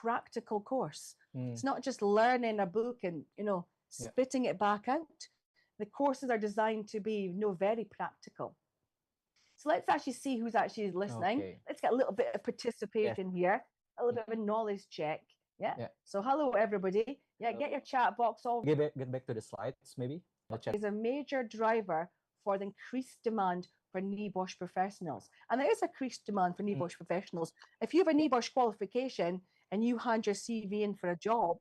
practical course. It's not just learning a book and, you know, spitting it back out. The courses are designed to be, you know, very practical. So let's actually see who's actually listening. Okay. Let's get a little bit of participation here, a little bit of a knowledge check. So hello, everybody. Get your chat box all. Get back to the slides, maybe. Is a major driver for the increased demand for NEBOSH professionals. And there is increased demand for NEBOSH professionals. If you have a NEBOSH qualification and you hand your CV in for a job,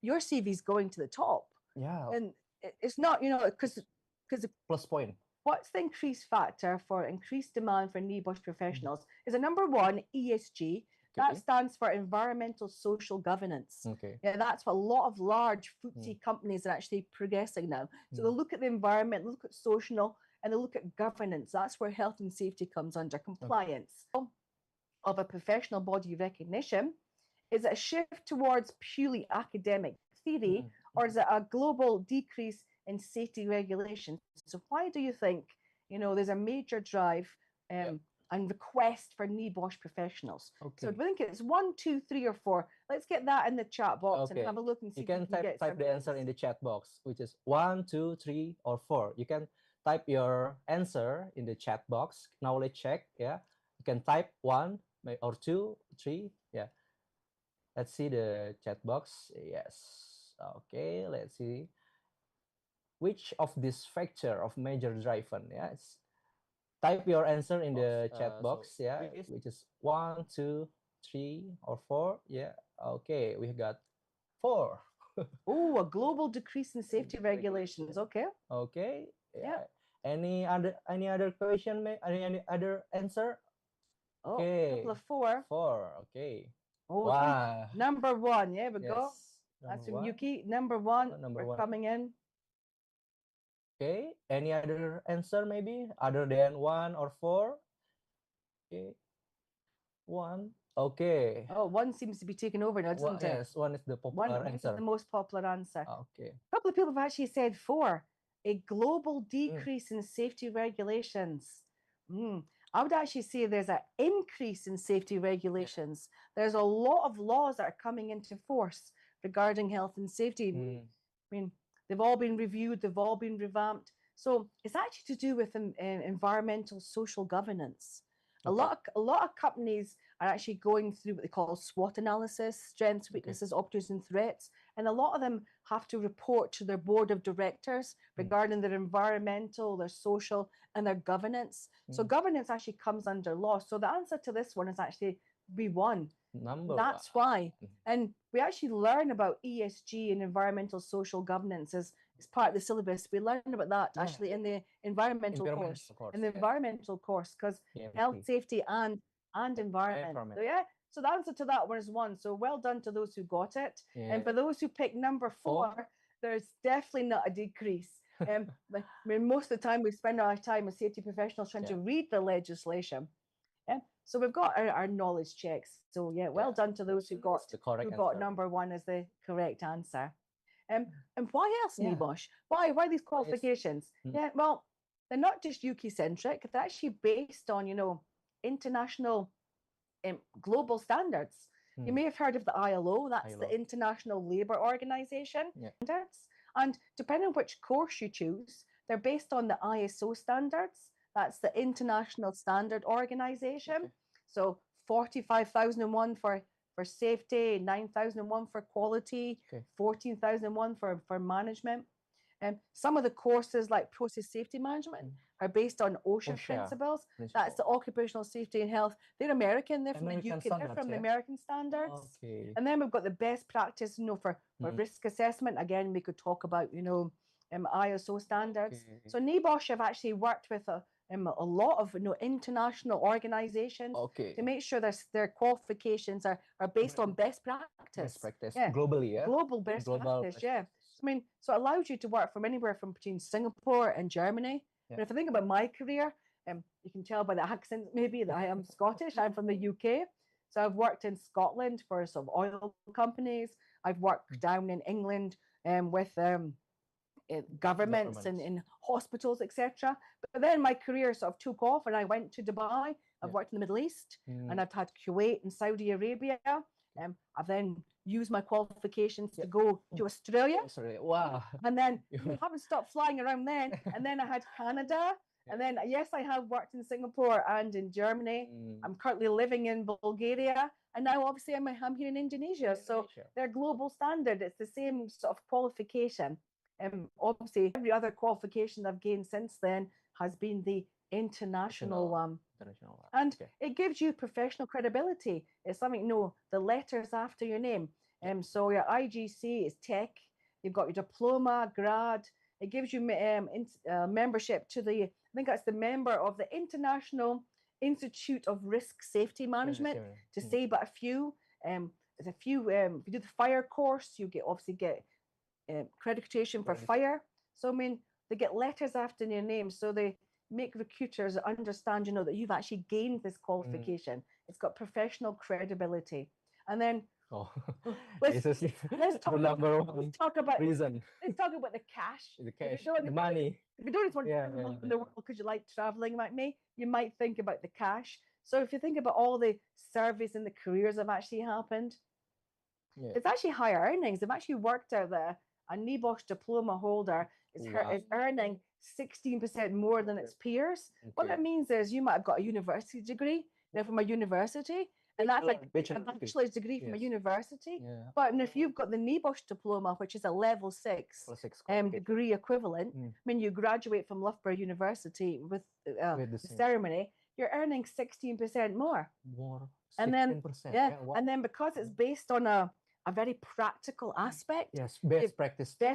your CV is going to the top. And it's not, you know, because plus point. What's the increased factor for increased demand for NEBOSH professionals is a number one, ESG. That stands for environmental social governance. That's what a lot of large FTSE companies are actually progressing now. So they look at the environment, look at social, and they look at governance. That's where health and safety comes under compliance. Of a professional body recognition. Is it a shift towards purely academic theory, or is it a global decrease in safety regulations? So why do you think, you know, there's a major drive and request for NEBOSH professionals? So do you think it's 1, 2, 3, or 4? Let's get that in the chat box and have a look and see. You can type the answer in the chat box, which is 1, 2, 3, or 4. You can type your answer in the chat box. Knowledge check. You can type 1 or 2, 3. Let's see the chat box. Yes. Okay. Let's see. Which of this factor of major driver? Type your answer in the chat box. Which is 1, 2, 3, or 4. Okay, we got 4. Oh, a global decrease in safety regulations. Okay. Any other question? Any other answer? Okay. Couple of 4. 4. Okay. Oh, wow. Number 1. Yeah, we go. That's from Yuki. Number 1. We're coming in. Okay. Any other answer maybe other than 1 or 4? Okay. 1. Okay. Oh, 1 seems to be taken over now, doesn't it? Yes, 1 is the popular answer. 1 is the most popular answer. Okay. A couple of people have actually said 4. A global decrease in safety regulations. I would actually say there's an increase in safety regulations. There's a lot of laws that are coming into force regarding health and safety. I mean, they've all been reviewed, they've all been revamped. So it's actually to do with environmental social governance. A lot of companies are actually going through what they call SWOT analysis, strengths, weaknesses, opportunities, and threats. And a lot of them have to report to their board of directors regarding their environmental, their social, and their governance. So governance actually comes under law. So the answer to this one is actually B1. That's why. And we actually learn about ESG and environmental social governance as part of the syllabus. We learn about that actually in the environmental course. In the environmental course, because health, safety, and environment. So the answer to that one is 1. So well done to those who got it. And for those who picked number 4, there's definitely not a decrease. I mean, most of the time we spend our time as safety professionals trying to read the legislation. So we've got our knowledge checks. So well done to those who got number 1 as the correct answer. And why else NEBOSH? Why these qualifications? Well, they're not just UK centric. They're actually based on, you know, international global standards. You may have heard of the ILO. That's the International Labour Organization standards. And depending on which course you choose, they're based on the ISO standards. That's the International Standard Organization. So 45,001 for safety, 9,001 for quality, 14,001 for management. And some of the courses like process safety management are based on OSHA principles. That's the occupational safety and health. They're American. They're from the UK. They're from the American standards. And then we've got the best practice, you know, for risk assessment. Again, we could talk about, you know, ISO standards. So NEBOSH have actually worked with a lot of, you know, international organizations to make sure their qualifications are based on best practice. Best practice globally, Global best practice, I mean, so it allows you to work from anywhere from between Singapore and Germany. But if I think about my career, you can tell by the accent maybe that I am Scottish. I'm from the UK. So I've worked in Scotland for some oil companies. I've worked down in England with governments and in hospitals, etc. But then my career sort of took off and I went to Dubai. I've worked in the Middle East and I've had Kuwait and Saudi Arabia. I've then used my qualifications to go to Australia. Australia. Wow. And then I haven't stopped flying around then. And then I had Canada. And then, yes, I have worked in Singapore and in Germany. I'm currently living in Bulgaria. And now, obviously, I'm here in Indonesia. So they're global standard. It's the same sort of qualification. Obviously, every other qualification I've gained since then has been the international one. And it gives you professional credibility. It's something, the letters after your name. So your IGC is tech. You've got your diploma, grad. It gives you membership to I think that's the member of the International Institute of Risk Safety Management, to say but a few. There's a few, if you do the fire course, you obviously get accreditation for fire. So, I mean, they get letters after your name. So they make recruiters understand, that you've actually gained this qualification. It's got professional credibility. And then let's talk about reason. Let's talk about the cash. The money. If you don't just want to travel in the world because you like traveling like me, you might think about the cash. So if you think about all the surveys and the careers that have actually happened, it's actually higher earnings. They've actually worked out that a NEBOSH diploma holder is earning 16% more than its peers. What that means is you might have got a university degree, from a university, and that's like a bachelor's degree from a university. But if you've got the NEBOSH diploma, which is a level 6 degree equivalent, you graduate from Loughborough University with the ceremony, you're earning 16% more. And then, and then because it's based on a very practical aspect. Best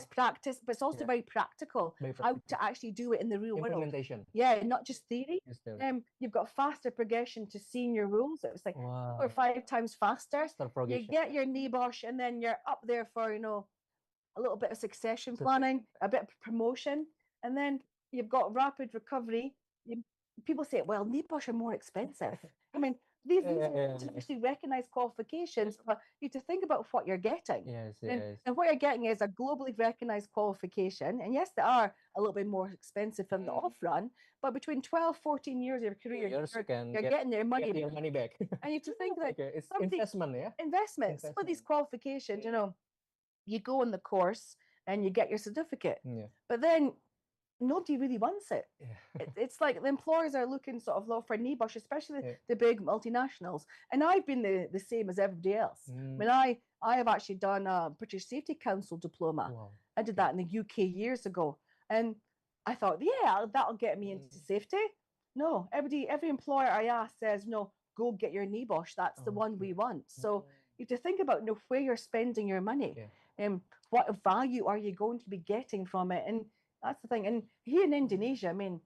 practice, but it's also very practical how to actually do it in the real world. Not just theory. You've got faster progression to senior roles. It was like 4 or 5 times faster. You get your NEBOSH, and then you're up there for a little bit of succession planning, a bit of promotion, and then you've got rapid recovery. People say, well, NEBOSH are more expensive. I mean, these are actually recognized qualifications, but you have to think about what you're getting. And what you're getting is a globally recognized qualification. And yes, they are a little bit more expensive in the off run, but between 12, 14 years of your career, you're getting your money back. And you have to think that it's investment, investments. But these qualifications, you go on the course and you get your certificate. But then nobody really wants it. It's like the employers are looking sort of low for NEBOSH, especially the big multinationals. And I've been the same as everybody else. I mean, I have actually done a British Safety Council diploma. I did that in the UK years ago. And I thought, that'll get me into safety. No, every employer I ask says, no, go get your NEBOSH. That's the one we want. So you have to think about where you're spending your money. What value are you going to be getting from it? And that's the thing. And here in Indonesia, I mean,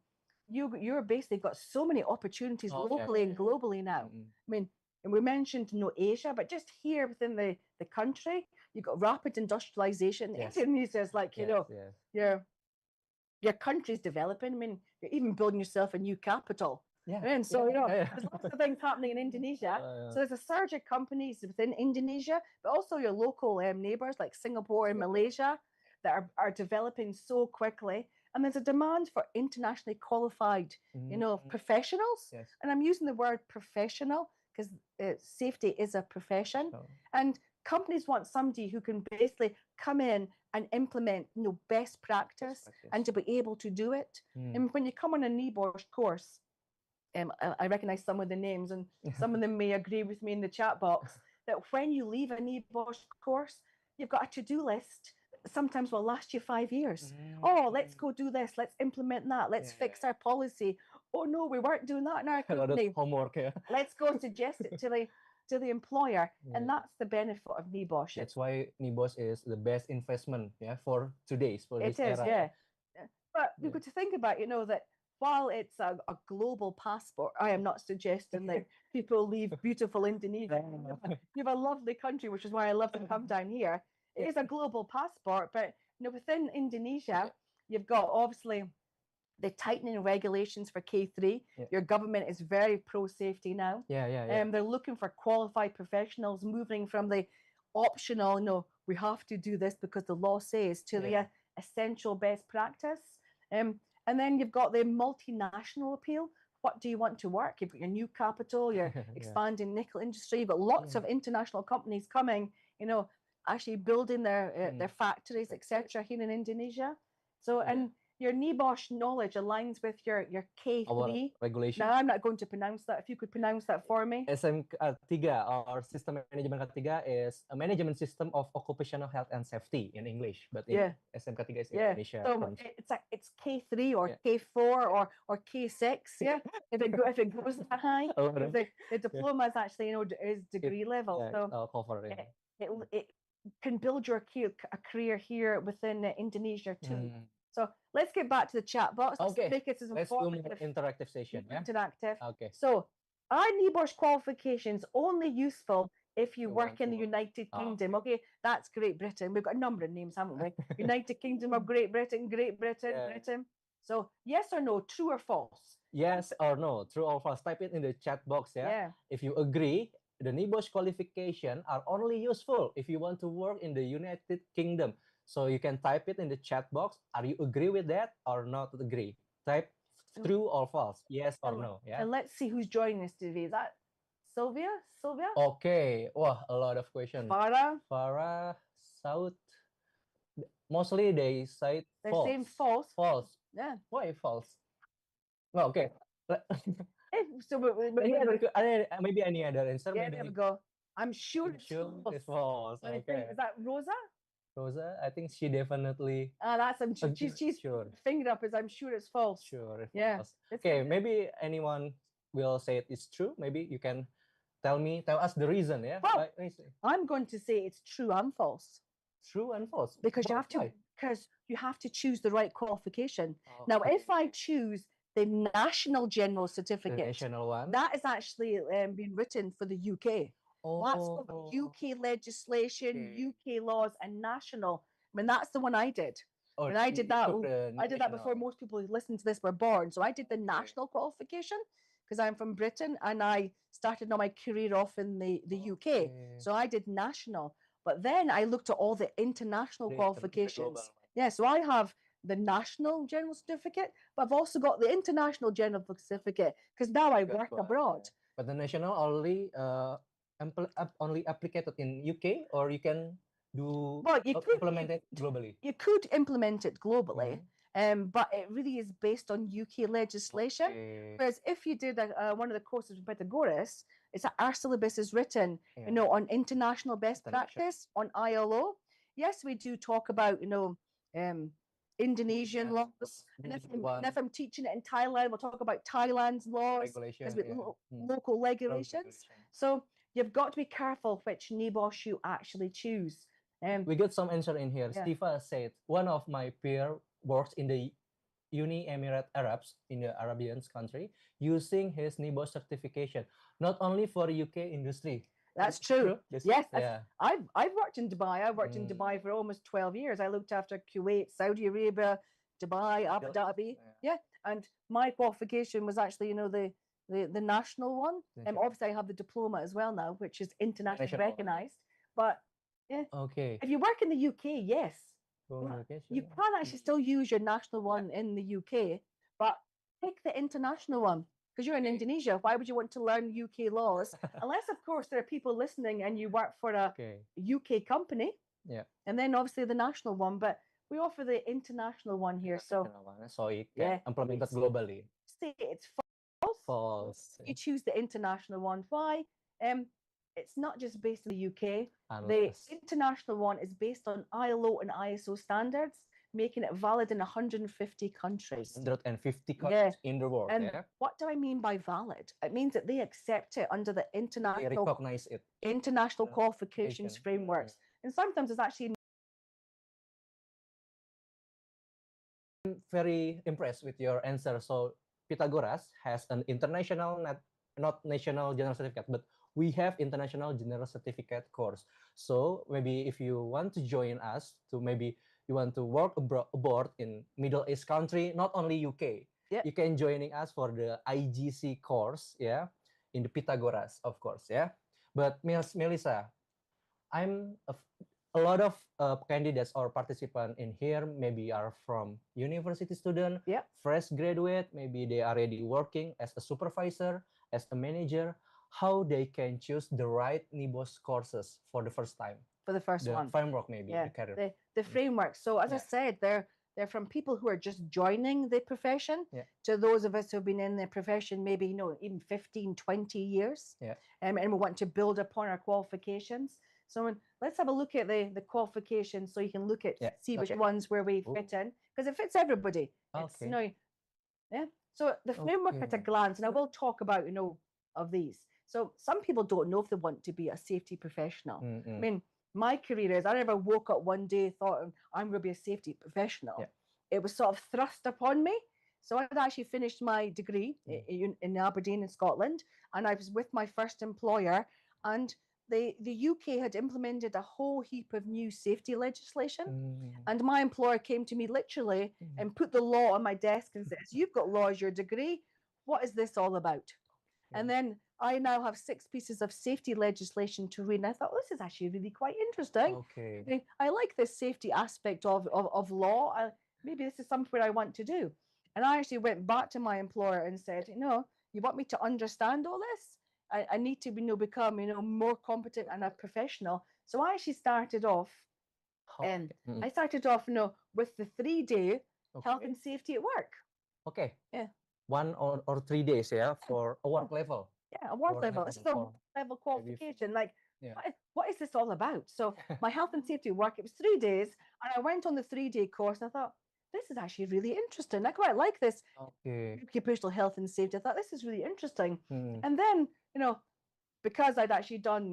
you're basically got so many opportunities locally and globally now. I mean, and we mentioned Asia, but just here within the country, you've got rapid industrialization. Indonesia is like, your country's developing. I mean, you're even building yourself a new capital. And so, there's lots of things happening in Indonesia. So there's a surge of companies within Indonesia, but also your local neighbors like Singapore and Malaysia that are developing so quickly. And there's a demand for internationally qualified, professionals. And I'm using the word professional because safety is a profession. And companies want somebody who can basically come in and implement best practice and to be able to do it. And when you come on a NEBOSH course, I recognize some of the names, and some of them may agree with me in the chat box, that when you leave a NEBOSH course, you've got a to-do list that sometimes will last you 5 years. Oh, let's go do this. Let's implement that. Let's fix our policy. Oh, no, we weren't doing that in our company. Homework, Let's go suggest it to the employer. And that's the benefit of NEBOSH. That's why NEBOSH is the best investment for this era. Yeah. But you've got to think about, that while it's a global passport, I am not suggesting that people leave beautiful Indonesia. You have a lovely country, which is why I love to come down here. It is a global passport, but within Indonesia, you've got obviously the tightening regulations for K3. Your government is very pro-safety now. They're looking for qualified professionals, moving from the optional, we have to do this because the law says, to the essential best practice. And then you've got the multinational appeal, what do you want to work? You've got your new capital, you're Yeah. expanding nickel industry, but lots of international companies coming, actually building their factories, etc. here in Indonesia. So, and your NEBOSH knowledge aligns with your Our K3. regulation. Now, I'm not going to pronounce that. If you could pronounce that for me. SM3 or System Management Ketiga is a management system of occupational health and safety in English, but in SM3 is Indonesia So terms. it's K3 or K4 or K6. Yeah, if it goes that high, the diploma is actually is degree level. So cover it can build your a career here within Indonesia too. So let's get back to the chat box. Okay, Make it as let's do more informative, interactive session. interactive. Okay. So are NEBOSH qualifications only useful if you work in the United Kingdom? Okay, that's Great Britain. We've got a number of names, haven't we? United Kingdom of Great Britain, Britain. So yes or no, true or false? Yes or no, true or false. Type it in the chat box. Yeah. If you agree, the NEBOSH qualification are only useful if you want to work in the United Kingdom. So you can type it in the chat box. Are you agree with that or not agree? Type true or false, yes or no. Yeah. And let's see who's joining us today. Is that Sylvia? Okay. Wow, a lot of questions. Farah, South. Mostly they say They're false. saying false. False. Yeah. Why false? Oh, okay. So maybe any other answer? Yeah, there we go. I'm sure it's false. Okay. Is that Rosa? Rosa, I think she definitely. That's she's sure. Finger up as I'm sure it's false. Sure. Yeah. False. Okay, maybe anyone will say it's true. Maybe you can tell us the reason. Yeah. Well, I'm going to say it's true and false. True and false. Because you have to choose the right qualification. Now, if I choose the National General Certificate, the national one, that is actually been written for the UK. That's for UK legislation, UK laws, and national. I mean, that's the one I did. When I did that, I did that before most people who listen to this were born. So I did the national qualification because I'm from Britain and I started my career off in the UK. So I did national. But then I looked at all the international qualifications. Yeah, so I have the National General Certificate, but I've also got the International General Certificate because now I work abroad. But the national only applied in UK, or you can implement it globally. You could implement it globally, but it really is based on UK legislation. Whereas if you did one of the courses from Pythagoras, our syllabus is written, on international best practice, on ILO. Yes, we do talk about, Indonesian laws. And if I'm teaching it in Thailand, we'll talk about Thailand's laws, local regulations. So you've got to be careful which NEBOSH you actually choose. We got some answer in here. Stiva said, one of my peer works in the Uni Emirate Arabs in the Arabian country using his NEBOSH certification, not only for UK industry. That's true. Yes. I've worked in Dubai. I worked in Dubai for almost 12 years. I looked after Kuwait, Saudi Arabia, Dubai, Abu Dhabi. Yeah. And my qualification was actually, the national one. And obviously I have the diploma as well now, which is internationally recognized. But yeah. Okay. If you work in the UK, yes. You can actually still use your national one in the UK, but pick the international one. Because you're in Indonesia, why would you want to learn UK laws? Unless, of course, there are people listening and you work for a UK company. Yeah. And then obviously the national one, but we offer the international one here. So you can implement it globally. Say it's false. False. You choose the international one. Why? It's not just based in the UK. Unless. The international one is based on ILO and ISO standards, making it valid in 150 countries. 150 countries in the world. And what do I mean by valid? It means that they accept it under the international qualifications frameworks. And sometimes it's actually. I'm very impressed with your answer. So Pythagoras has an international, not national general certificate, but we have international general certificate course. So maybe if you want to join us, maybe you want to work abroad in Middle East country, not only UK, you can joining us for the IGC course, in the Pythagoras, of course, But Melissa, I'm a lot of candidates or participants in here maybe are from university student, Yeah. fresh graduate, maybe they are already working as a supervisor, as a manager. How they can choose the right NEBOSH courses for the first time? For the first The one. framework maybe, Yeah. the career. The framework. So as I Yeah. said, they're from people who are just joining the profession Yeah. to those of us who've been in the profession maybe, even 15, 20 years. Yeah. And we want to build upon our qualifications. So let's have a look at the qualifications so you can look at, Yeah. see which Okay. ones where we Ooh. fit in, because it fits everybody. It's, Okay. yeah. So the framework at a Okay. glance, and I will talk about, of these. So some people don't know if they want to be a safety professional. I mean, my career is, I never woke up one day, thought I'm going to be a safety professional. Yeah. It was sort of thrust upon me. So I'd actually finished my degree in Aberdeen in Scotland, and I was with my first employer, and the UK had implemented a whole heap of new safety legislation. And my employer came to me literally and put the law on my desk and says, "You've got law as your degree. What is this all about?" And then I now have 6 pieces of safety legislation to read. And I thought, this is actually really quite interesting. Okay. I like this safety aspect of law. Maybe this is something I want to do. And I actually went back to my employer and said, you want me to understand all this? I need to become more competent and a professional. So I actually started off, and Okay. I started off with the 3-day health Okay. and safety at work. Okay. Yeah. 1 or 3 days, yeah, for a work level. Yeah, a work Or level. maybe This is a for level maybe qualification. Like, yeah. what is this all about? So my health and safety work, it was 3 days, and I went on the 3-day course, and I thought, this is actually really interesting. I quite like this Okay. occupational health and safety. I thought this is really interesting. Hmm. And then, because I'd actually done,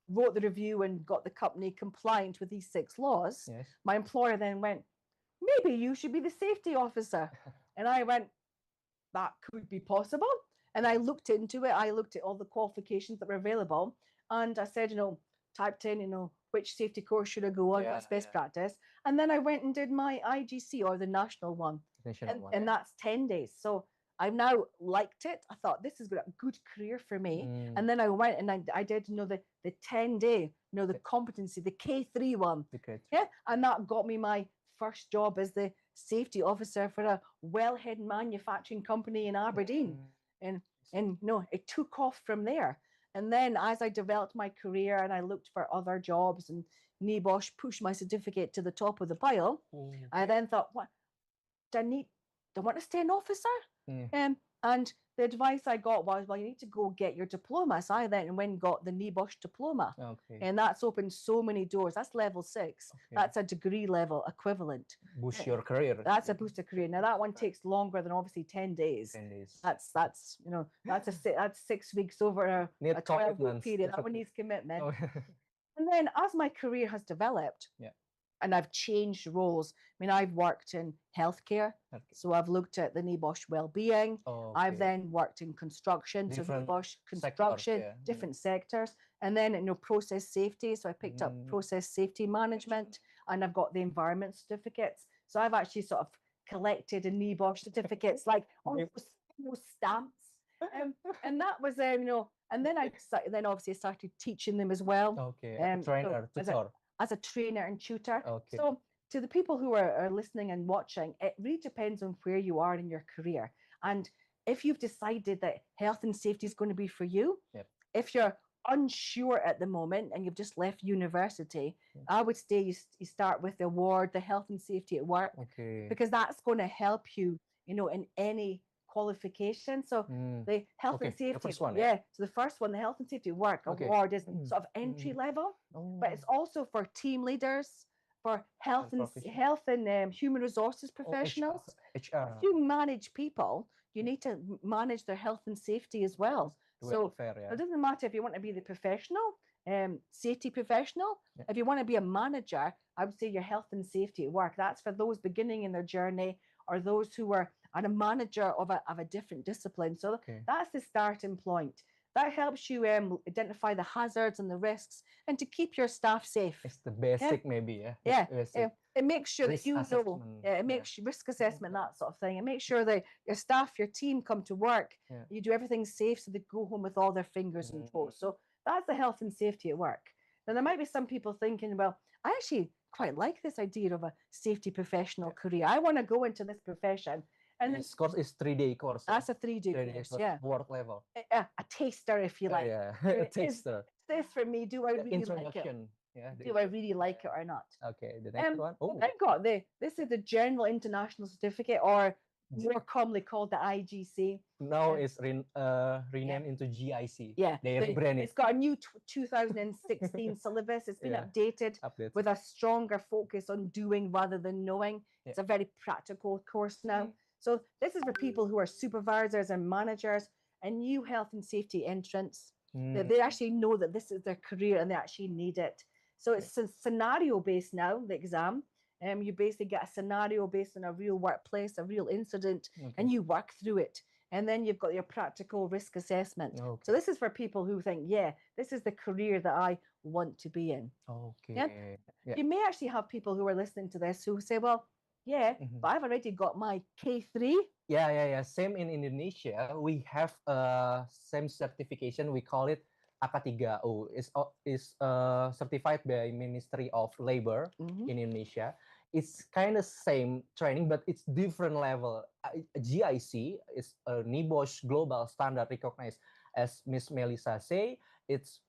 wrote the review and got the company compliant with these 6 laws, Yes. my employer then went, maybe you should be the safety officer. And I went, that could be possible. And I looked into it. I looked at all the qualifications that were available. And I said, typed in, which safety course should I go on? Yeah, What's best yeah. practice? And then I went and did my IGC, or the national one. National one. And that's 10 days. So I've now liked it. I thought this is a good career for me. And then I went and I did, the 10-day, the competency, the K3 one. Okay. Yeah. And that got me my first job as the safety officer for a wellhead manufacturing company in Aberdeen. And it took off from there. And then as I developed my career and I looked for other jobs, and NEBOSH pushed my certificate to the top of the pile, I then thought, what do I want to stay an officer? And the advice I got was, well, you need to go get your diploma. So I then went and got the NEBOSH diploma. Okay. And that's opened so many doors. That's level 6. Okay. That's a degree level equivalent. Boost your career. That's a booster career. Now that one takes longer than obviously 10 days. 10 days. That's that's 6 weeks over a 12-week period. That one Definitely. needs commitment. Oh. And then as my career has developed, Yeah. and I've changed roles. I mean, I've worked in healthcare, Okay. so I've looked at the NEBOSH well-being. I've Okay. then worked in construction, so Different NEBOSH sectors, construction, yeah. different sectors, and then process safety. So I picked up process safety management, and I've got the environment certificates. So I've actually sort of collected a NEBOSH certificates, like almost stamps, and that was and then then obviously started teaching them as well. Okay. So Trainer, tutor. as a trainer and tutor. Okay. So to the people who are listening and watching, it really depends on where you are in your career. And if you've decided that health and safety is going to be for you, Yep. if you're unsure at the moment and you've just left university, I would say you start with the award, the health and safety at work, Okay. because that's going to help you, in any qualification. So the health Okay, and safety, the first one, yeah. So the first one, the health and safety work Okay. award, is sort of entry level, but it's also for team leaders, for health and human resources professionals. HR. If you manage people, you need to manage their health and safety as well. So Welfare, yeah. it doesn't matter if you want to be the professional, safety professional. Yeah. If you want to be a manager, I would say your health and safety at work. That's for those beginning in their journey, or those who are a manager of a different discipline. So that's the starting point. That helps you identify the hazards and the risks, and to keep your staff safe. It's the basic, maybe, yeah. Yeah. Basic. It makes sure Risk that you know. assessment, It makes risk assessment, that sort of thing. It makes sure that your staff, your team come to work. Yeah. You do everything safe, so they go home with all their fingers and toes. So that's the health and safety at work. Now, there might be some people thinking, well, I actually quite like this idea of a safety professional career. I want to go into this profession. And This course is 3-day course. that's a 3-day 3-day course, course, yeah. work level. A taster, if you like. Yeah, You know, a taster. Is this for me? Do I really like it? Introduction. Yeah. Do I really like it or not? Okay, the next one. Oh, I've got this is the General International Certificate, or more commonly called the IGC. now it's renamed into GIC. Yeah, They rebranded. it's got a new 2016 syllabus. It's been updated with a stronger focus on doing rather than knowing. It's a very practical course now. So this is for people who are supervisors and managers and new health and safety entrants. They actually know that this is their career and they actually need it. So it's scenario based now, the exam. You basically get a scenario based on a real workplace, a real incident, and you work through it. And then you've got your practical risk assessment. So this is for people who think, yeah, this is the career that I want to be in. Okay. Yeah? You may actually have people who are listening to this who say, well, yeah, but I've already got my K3. Yeah. Same in Indonesia. We have same certification. We call it AK3O. Is certified by Ministry of Labor in Indonesia. It's kind of same training, but it's different level. GIC is a NEBOSH global standard recognized, as Miss Melissa say. It's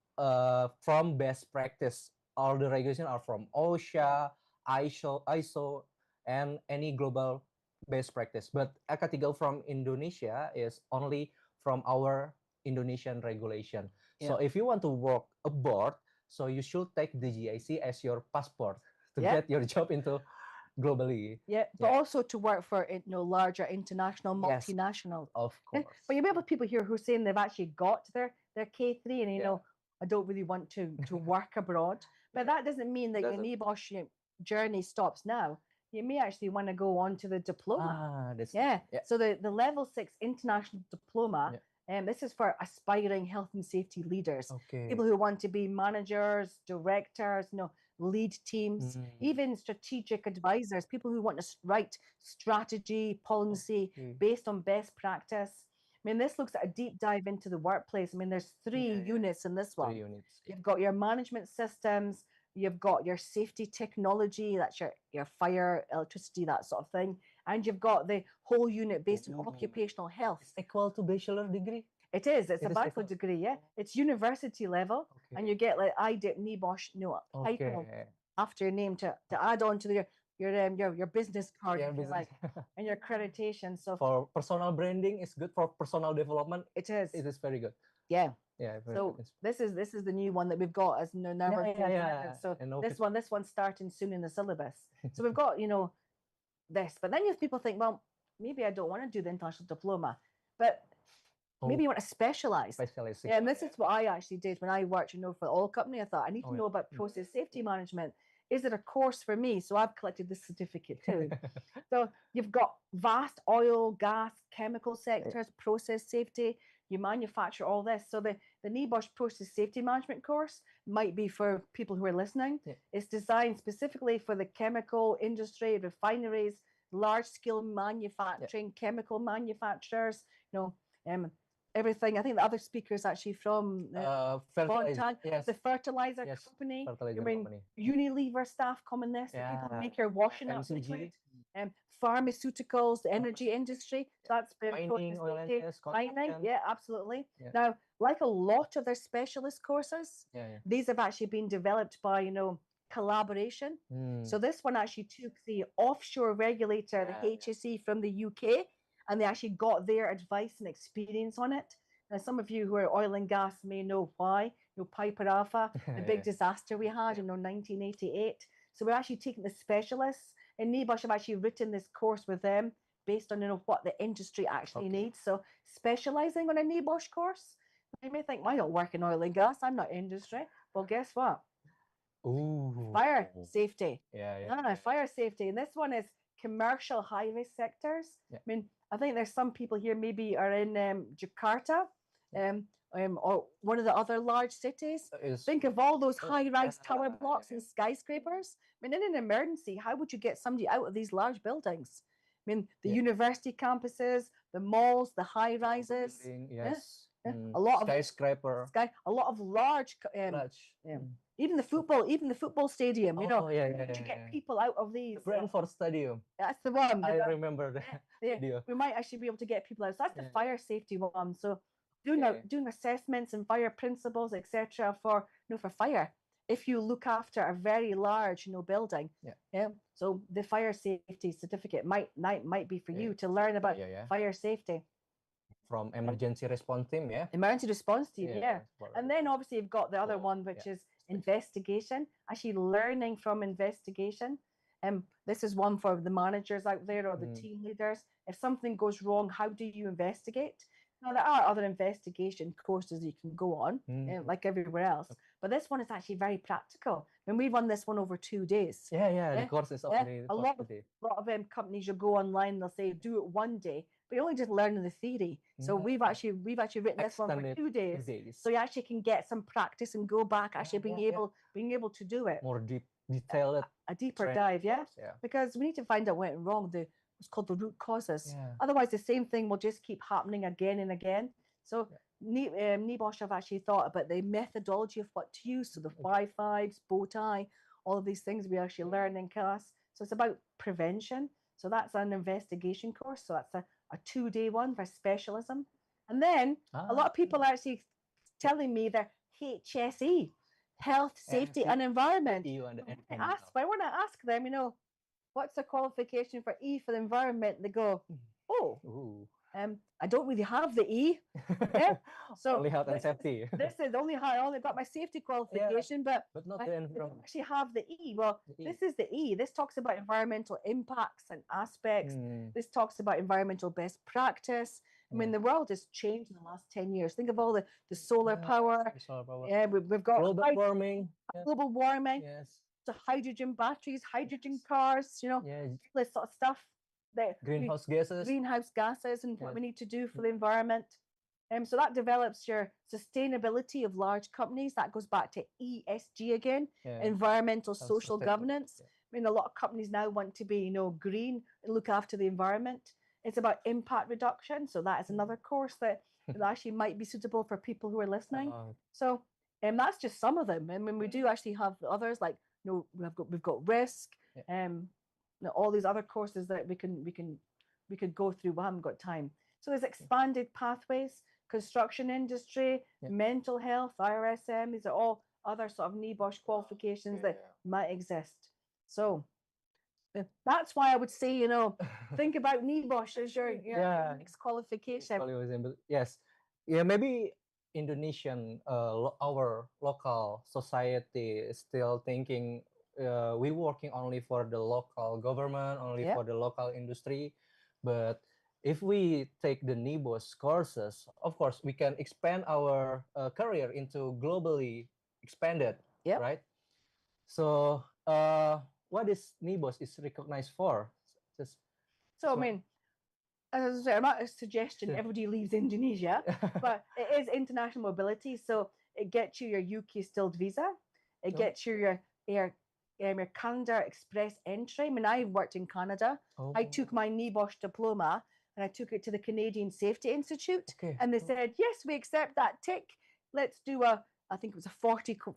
from best practice. All the regulations are from OSHA, ISO, and any global best practice. But AK3O from Indonesia is only from our Indonesian regulation. So if you want to work abroad, so you should take the GIC as your passport to get your job into globally. But also to work for larger international multinationals. Of course. But you may have people here who are saying they've actually got their K3 and I don't really want to work abroad. But that doesn't mean that your NEBOSH journey stops now. You may actually want to go on to the diploma. So the level 6 international diploma, this is for aspiring health and safety leaders, people who want to be managers, directors, lead teams, even strategic advisors, people who want to write strategy, policy based on best practice. I mean, this looks at a deep dive into the workplace. I mean, there's 3 units in this one. 3 units. You've got your management systems, you've got your safety technology, that's your fire, electricity, that sort of thing. And you've got the whole unit based on occupational health. It's equal to bachelor degree? It is. It's a bachelor degree, yeah. It's university level. And you get like IDIP, NEBOSH, title after your name to add on to your business card, if you like, and your accreditation. So for personal branding, it's good. For personal development, it is. It is very good. Yeah. Yeah. So this is the new one that we've got as number 2. So this one's starting soon in the syllabus. So we've got this, but then if people think, well, maybe I don't want to do the international diploma, but maybe you want to specialize. Yeah, and this is what I actually did when I worked, for the oil company. I thought I need to know about process safety management. Is it a course for me? So I've collected this certificate too. So you've got vast oil, gas, chemical sectors, process safety. You manufacture all this. So the NEBOSH process safety management course might be for people who are listening. It's designed specifically for the chemical industry, refineries, large scale manufacturing, chemical manufacturers, everything. I think the other speaker is actually from the fertilizer company. Unilever staff come in this. People who make your washing up liquid. Pharmaceuticals, the energy industry. That's mining, oil and gas, mining. Yeah, absolutely. Now, like a lot of their specialist courses, these have actually been developed by collaboration. So this one actually took the offshore regulator, the HSE from the UK, and they actually got their advice and experience on it. Now, some of you who are oil and gas may know why. Piper Alpha, the big disaster we had in 1988. So we're actually taking the specialists. And NEBOSH have actually written this course with them based on what the industry actually needs. So specializing on a NEBOSH course, you may think, I don't work in oil and gas. I'm not industry. Well, guess what? Fire safety. Fire safety. And this one is commercial high-risk sectors. I mean, I think there's some people here maybe are in Jakarta or one of the other large cities. Think of all those high-rise tower blocks and skyscrapers. I mean, in an emergency, how would you get somebody out of these large buildings? I mean, the university campuses, the malls, the high-rises. Yes. A lot skyscraper. A lot of large Even the football stadium, you know, Oh yeah, we yeah, need to yeah, get yeah. people out of these. The Brentford Stadium. That's the one. I remember that Yeah, video. we might actually be able to get people out. So that's the Yeah. fire safety one. So Okay. doing assessments and fire principles, etc. for for fire. If you look after a very large building, Yeah. So the fire safety certificate might be for Yeah. you to learn about Yeah. fire safety. From emergency response team, yeah. Emergency response team, yeah. And then Yeah. obviously you've got the other Oh, one, which yeah. is investigation, actually learning from investigation. This is one for the managers out there or the team leaders. If something goes wrong, how do you investigate? Now, there are other investigation courses you can go on, like everywhere else. Okay. But this one is actually very practical. And we run this one over 2 days. Yeah. The course is only A lot of companies, you go online, they'll say do it one day, but you're only just learning the theory. So we've actually written this one for 2 days. So you actually can get some practice and go back actually being able to do it. More detailed. A deeper dive, yeah? Because we need to find out what went wrong, what's called the root causes. Yeah. Otherwise, the same thing will just keep happening again and again. So NEBOSH have actually thought about the methodology of what to use. So the 5 bow tie, all of these things we actually learn in class. So it's about prevention. So that's an investigation course. So that's a 2-day one for specialism. And then a lot of people are actually telling me they're HSE, health, safety, and environment. I want to ask them, what's the qualification for E for the environment? They go, oh, I don't really have the E. Yeah. So only health and safety. This is only how I only got my safety qualification, but not I the don't environment. actually have the E. Well, this is the E. This talks about environmental impacts and aspects. This talks about environmental best practice. I mean, the world has changed in the last 10 years. Think of all the solar power. Yeah, we've got global warming. Global warming. Yes. So hydrogen batteries, hydrogen cars, this sort of stuff. Greenhouse gases and what we need to do for the environment. So that develops your sustainability of large companies. That goes back to ESG again, environmental social governance. I mean, a lot of companies now want to be, green and look after the environment. It's about impact reduction. So that is another course that actually might be suitable for people who are listening. So that's just some of them. I mean, we do actually have others like, we've got risk, all these other courses that we could go through. We haven't got time. So there's expanded pathways, construction industry, mental health, IRSM. These are all other sort of NEBOSH qualifications that might exist. So that's why I would say, think about NEBOSH as your next qualification. Yes. Yeah, maybe Indonesian, our local society is still thinking we working only for the local government, only for the local industry. But if we take the NEBOSH courses, of course, we can expand our career into globally expanded, right? So what is NEBOSH is recognized for? I mean, as I say, I'm not a suggestion everybody leaves Indonesia, but it is international mobility. So it gets you your UK skilled visa. It gets you your Canada Express entry. I mean, I worked in Canada. I took my NEBOSH diploma and I took it to the Canadian Safety Institute. And they said, yes, we accept that tick. Let's do I think it was a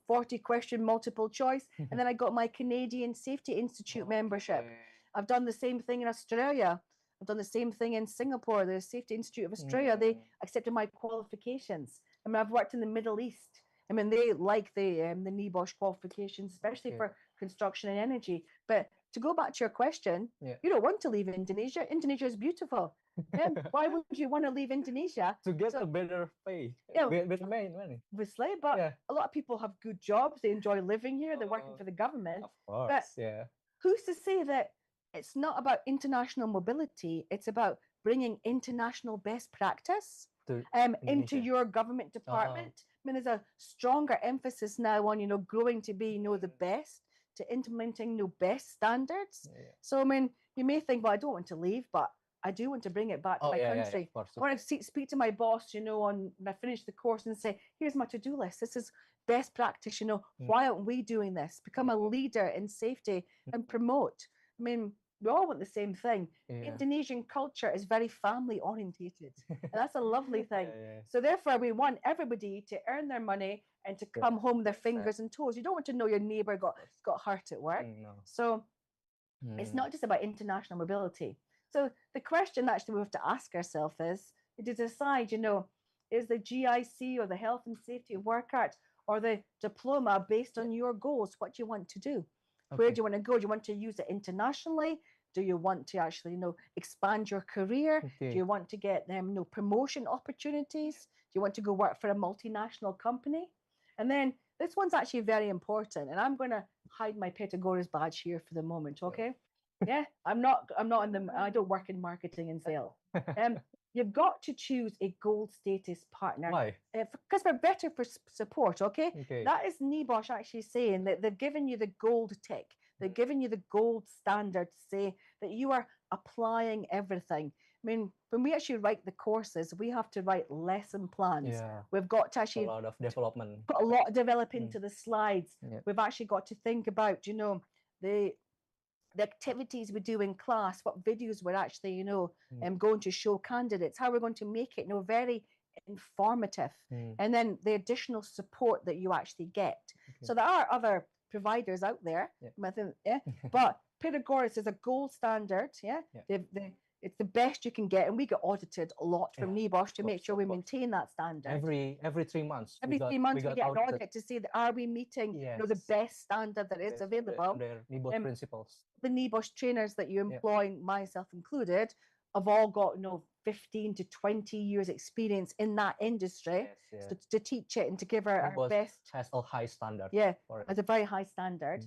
40 question multiple choice. And then I got my Canadian Safety Institute membership. I've done the same thing in Australia. I've done the same thing in Singapore, the Safety Institute of Australia. They accepted my qualifications. I mean, I've worked in the Middle East. I mean, they like the NEBOSH qualifications, especially for construction and energy. But to go back to your question, you don't want to leave Indonesia. Indonesia is beautiful. Why would you want to leave Indonesia? To get a better pay, better money. Obviously, but a lot of people have good jobs. They enjoy living here. They're working for the government. Of course, but who's to say that it's not about international mobility? It's about bringing international best practice into your government department. I mean, there's a stronger emphasis now on, growing to be, the best, to implementing, best standards. So, I mean, you may think, well, I don't want to leave, but I do want to bring it back to my country. I want to speak to my boss, when I finish the course and say, here's my to-do list. This is best practice, why aren't we doing this? Become a leader in safety and promote. I mean, we all want the same thing. Yeah. Indonesian culture is very family orientated, and that's a lovely thing. Yeah. So therefore, we want everybody to earn their money and to Yeah. come home with their Exactly. fingers and toes. You don't want to know your neighbor Of course. got hurt at work. No. So it's Mm. not just about international mobility. So the question actually we have to ask ourselves is to decide, is the GIC or the Health and Safety at Work Act or the diploma based on your goals? What do you want to do? Where Okay. do you want to go? Do you want to use it internationally? Do you want to actually, expand your career? Do Okay. you want to get them, promotion opportunities? Do you want to go work for a multinational company? And then this one's actually very important, and I'm going to hide my Pythagoras badge here for the moment, okay? Yeah, I'm not in the, I don't work in marketing and sales. Um, you've got to choose a gold status partner. Why? Because we're better for support, okay? Okay. That is NEBOSH actually saying that they've given you the gold tick. They've given you the gold standard to say that you are applying everything. I mean, when we actually write the courses, we have to write lesson plans. Yeah. We've got to A actually lot of development. put a lot of develop into the slides. Yeah. We've actually got to think about, the activities we do in class, what videos we're actually, going to show candidates, how we're going to make it, very informative, and then the additional support that you actually get. Okay. So there are other providers out there, but Pythagoras is a gold standard. It's the best you can get, and we get audited a lot from NEBOSH to make sure we maintain that standard. Every 3 months. Every 3 months we get an audit to see that are we meeting the best standard that is available. Their NEBOSH principles. The NEBOSH trainers that you employ, myself included, have all got 15 to 20 years experience in that industry. So to teach it and to give our best. Has a high standard. Yeah, has a very high standard.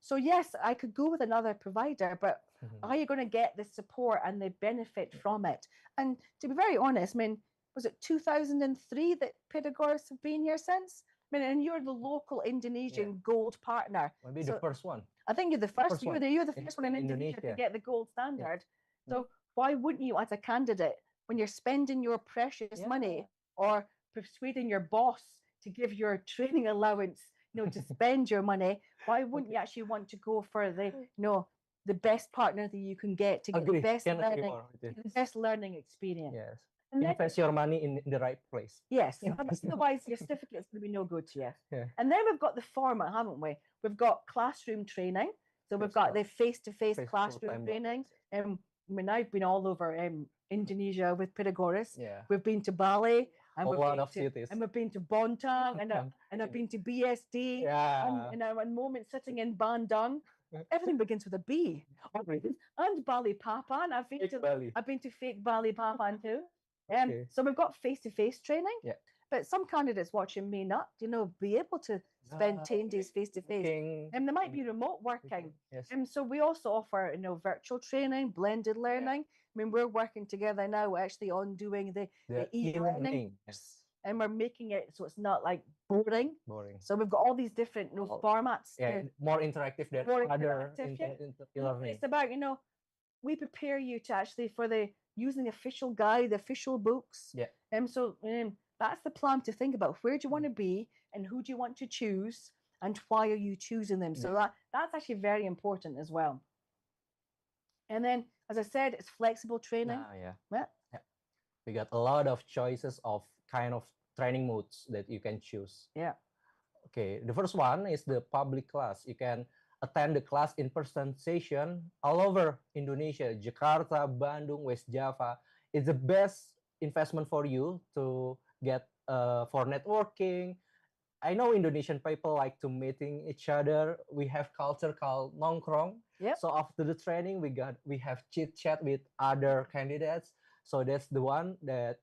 So yes, I could go with another provider, but are you going to get the support and the benefit from it? And to be very honest, I mean, was it 2003 that Pythagoras have been here since? I mean, and you're the local Indonesian gold partner. Maybe the first one. I think you're the first. You're the first one in Indonesia to get the gold standard. So why wouldn't you, as a candidate, when you're spending your precious money or persuading your boss to give your training allowance, to spend your money, why wouldn't you actually want to go for the best partner that you can get to get the best learning experience? Yes. And invest your money in the right place. Yes, otherwise your certificate's going to be no good to you. And then we've got the format, haven't we? We've got classroom training. So we've got the face-to-face classroom training. I mean, I've been all over Indonesia with Pythagoras. We've been to Bali. And we've been to Bontang, and I've been to BSD, and one moment sitting in Bandung. Everything begins with a B. And Bali Papan. I've been to fake Bali Papan too. So we've got face-to-face training. But some candidates watching may not, be able to spend 10 days face-to-face. And there might be remote working. And so we also offer, virtual training, blended learning. I mean, we're working together now actually on doing the e-learning. And we're making it so it's not like boring. So we've got all these different formats. More interactive than other e-learning. It's about, we prepare you to actually for using the official guide, the official books. So that's the plan to think about. Where do you want to be and who do you want to choose and why are you choosing them? So that's actually very important as well. And then, as I said, it's flexible training. We got a lot of choices of kind of training modes that you can choose. Okay, the first one is the public class. You can attend the class in-person session all over Indonesia, Jakarta, Bandung, West Java. It's the best investment for you to get for networking. I know Indonesian people like to meeting each other. We have culture called nongkrong. So after the training, we have chit chat with other candidates. So that's the one that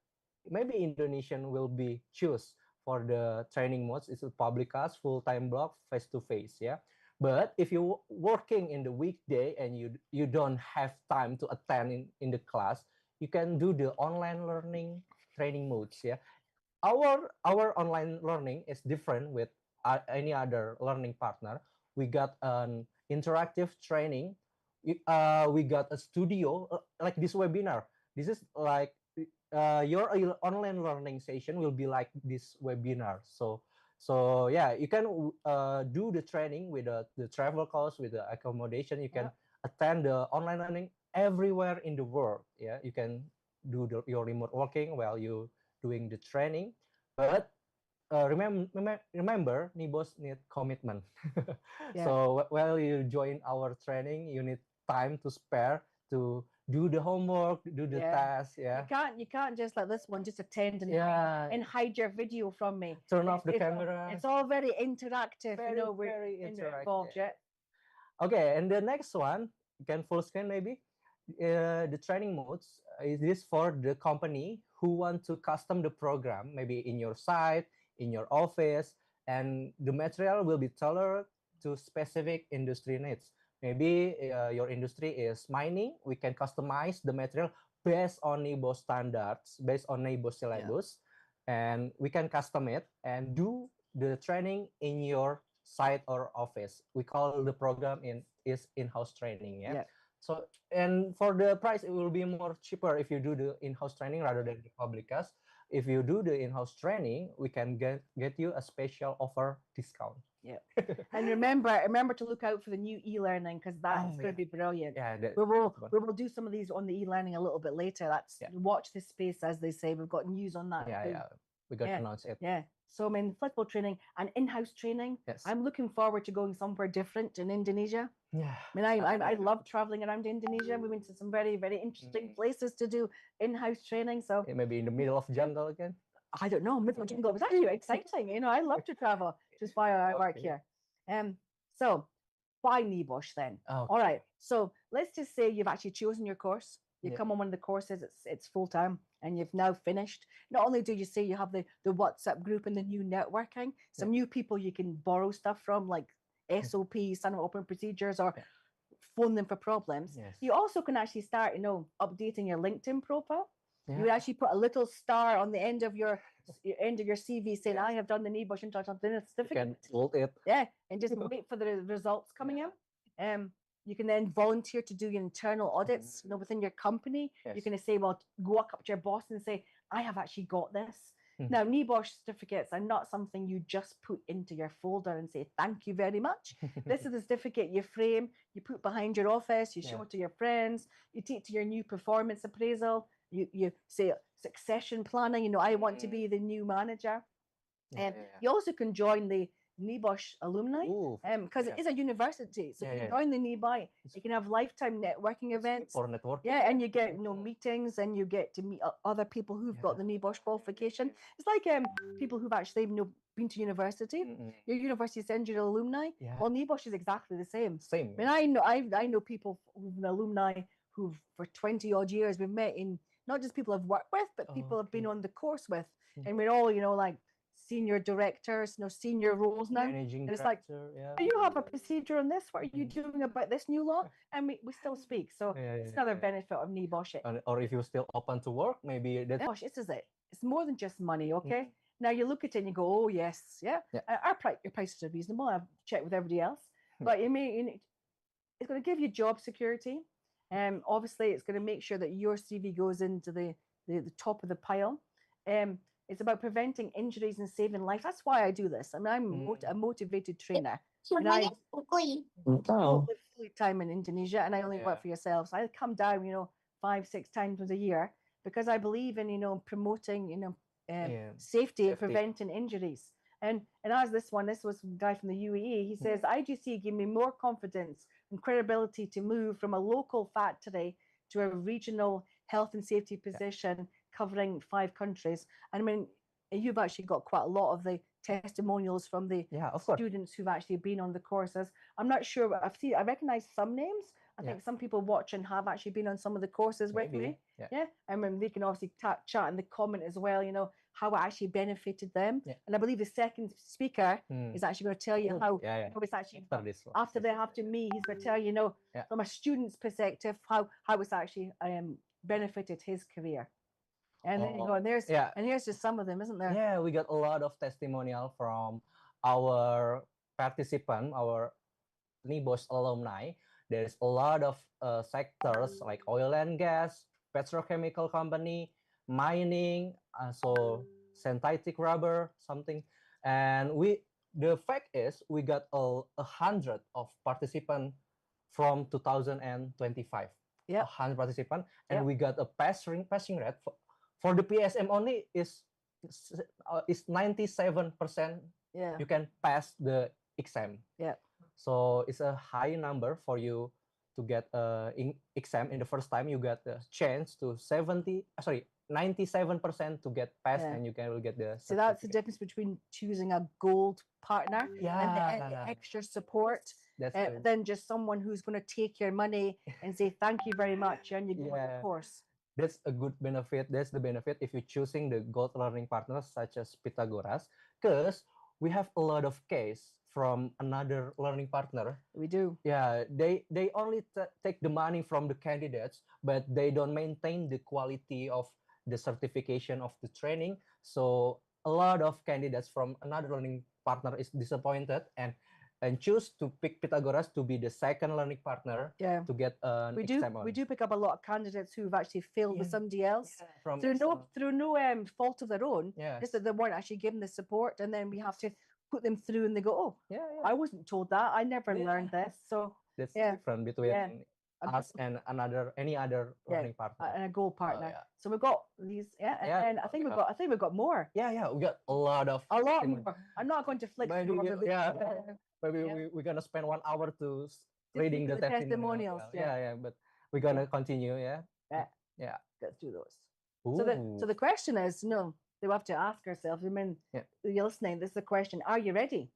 maybe Indonesian will be choose for the training modes. It's a public class, full-time block, face-to-face. But if you're working in the weekday and you don't have time to attend in the class, you can do the online learning training modes. Our online learning is different with any other learning partner. We got an interactive training. We got a studio like this webinar. This is like your online learning session will be like this webinar. So yeah, you can do the training with the travel cost, with the accommodation. You can attend the online learning everywhere in the world. Yeah, you can do your remote working while you doing the training, but remember, NEBOSH need commitment. Yeah. So while you join our training, you need time to spare to do the homework, do the Yeah. task. Yeah, You can't just let this one just attend yeah. and hide your video from me. Turn off the camera. It's all very interactive, Very, we're very involved, interactive. yeah. Okay, and the next one, you can full screen maybe. The training modes is this for the company who want to custom the program, maybe in your site, in your office, and the material will be tailored to specific industry needs. Maybe your industry is mining, we can customize the material based on NEBOSH standards, based on NEBOSH syllabus, and we can custom it and do the training in your site or office. We call the program is in-house training. Yeah. So and for the price, it will be more cheaper if you do the in-house training rather than the public class. If you do the in-house training, we can get you a special offer discount. Yeah. And remember to look out for the new e-learning, because that's going to be brilliant. Yeah, we will do some of these on the e-learning a little bit later. That's watch this space, as they say. We've got news on that. Yeah, we got to announce it. Yeah. So I mean, flexible training and in-house training. Yes. I'm looking forward to going somewhere different in Indonesia. Yeah. I mean, I love traveling around Indonesia. We went to some very, very interesting places to do in-house training. So maybe in the middle of jungle again. I don't know. Middle of jungle was actually exciting. I love to travel, which is why I work here. So why NEBOSH then? Okay. All right. So let's just say you've actually chosen your course. You come on one of the courses, it's full time, and you've now finished. Not only do you say you have the WhatsApp group and the new networking, some new people you can borrow stuff from, like SOPs, standard operating procedures, or phone them for problems. You also can actually start, updating your LinkedIn profile. You would actually put a little star on the end of your CV saying, I have done the NEBOSH International Certificate. You can hold it. Yeah, and just wait for the results coming in. You can then volunteer to do your internal audits, within your company. You can say, well, go up to your boss and say, I have actually got this. Now, NEBOSH certificates are not something you just put into your folder and say, thank you very much. This is the certificate you frame, you put behind your office, you show it to your friends, you take to your new performance appraisal, you say succession planning, I want to be the new manager. And you also can join the NEBOSH Alumni, because it is a university. So if you join the NEBOSH, you can have lifetime networking events. For networking. Yeah, and you get meetings, and you get to meet other people who've got the NEBOSH qualification. It's like people who've actually been to university. Your university sends you alumni. Well, NEBOSH is exactly the same. Same. I mean, I know people who've been alumni who've for 20 odd years we've met in not just people I've worked with, but people I've been on the course with, and we're all like senior directors, senior roles now. Managing and it's director, like, do you have a procedure on this? What are you doing about this new law? And we still speak. So it's another benefit of NEBOSH. Or if you're still open to work, maybe that. NEBOSH, this is it. It's more than just money, okay? Now you look at it and you go, oh yes, your prices are reasonable. I've checked with everybody else, but it's going to give you job security. Obviously, it's going to make sure that your CV goes into the top of the pile. It's about preventing injuries and saving life. That's why I do this. I mean, I'm a motivated trainer. And I live full time in Indonesia, and I only work for yourselves. I come down, 5-6 times a year, because I believe in, promoting, safety and preventing injuries. And as this was a guy from the UAE. He says, IGC gave me more confidence and credibility to move from a local factory to a regional health and safety position covering 5 countries. And I mean, you've actually got quite a lot of the testimonials from the students who've actually been on the courses. I'm not sure, I recognize some names. I think some people watching have actually been on some of the courses with me. I mean, they can obviously chat in the comment as well, how it actually benefited them. And I believe the second speaker is actually going to tell you how it's actually, after they have to meet, he's going to tell you, from a student's perspective, how it's actually benefited his career. And there you go. And here's just some of them, isn't there? Yeah, we got a lot of testimonial from our participant, our NEBOSH alumni. There's a lot of sectors like oil and gas, petrochemical company, mining, so synthetic rubber, something. And the fact is, we got 100 of participants from 2025. Yep. 100 participants, and Yep. we got a passing rate for the PSM only is 97%. Yeah. You can pass the exam. Yeah. So it's a high number for you to get exam in the first time. You got the chance to 97% to get passed, Yeah. and you will get the So that's the certificate. difference between choosing a gold partner and the Yeah, extra support that's than just someone who's going to take your money and say thank you very much and you go on the Yeah. course. that's a good benefit. That's the benefit if you're choosing the gold learning partners such as Pythagoras, because we have a lot of case from another learning partner. We do. Yeah, they only take the money from the candidates, but they don't maintain the quality of the certification of the training. So a lot of candidates from another learning partner is disappointed and choose to pick Pythagoras to be the second learning partner Yeah. to get an We exam on. do pick up a lot of candidates who've actually failed with Yeah. somebody else From through no fault of their own. Yes. Just that they weren't actually given the support, and then we have to put them through, and they go, "Oh, yeah, I wasn't told that. I never Yeah. learned this." So That's yeah. different between Yeah. us and any other learning partner. And a gold partner. yeah. So we've got these, and I think we've got more. Yeah, we got a lot A lot more. I'm not going to flick Maybe through all of these. maybe Yeah. we're gonna spend 1 hour to Just reading through the testimonials. Yeah. Yeah, but we're gonna continue. Yeah. Let's do those. Ooh. So the question is, we have to ask ourselves. I mean, you're listening. This is the question: are you ready?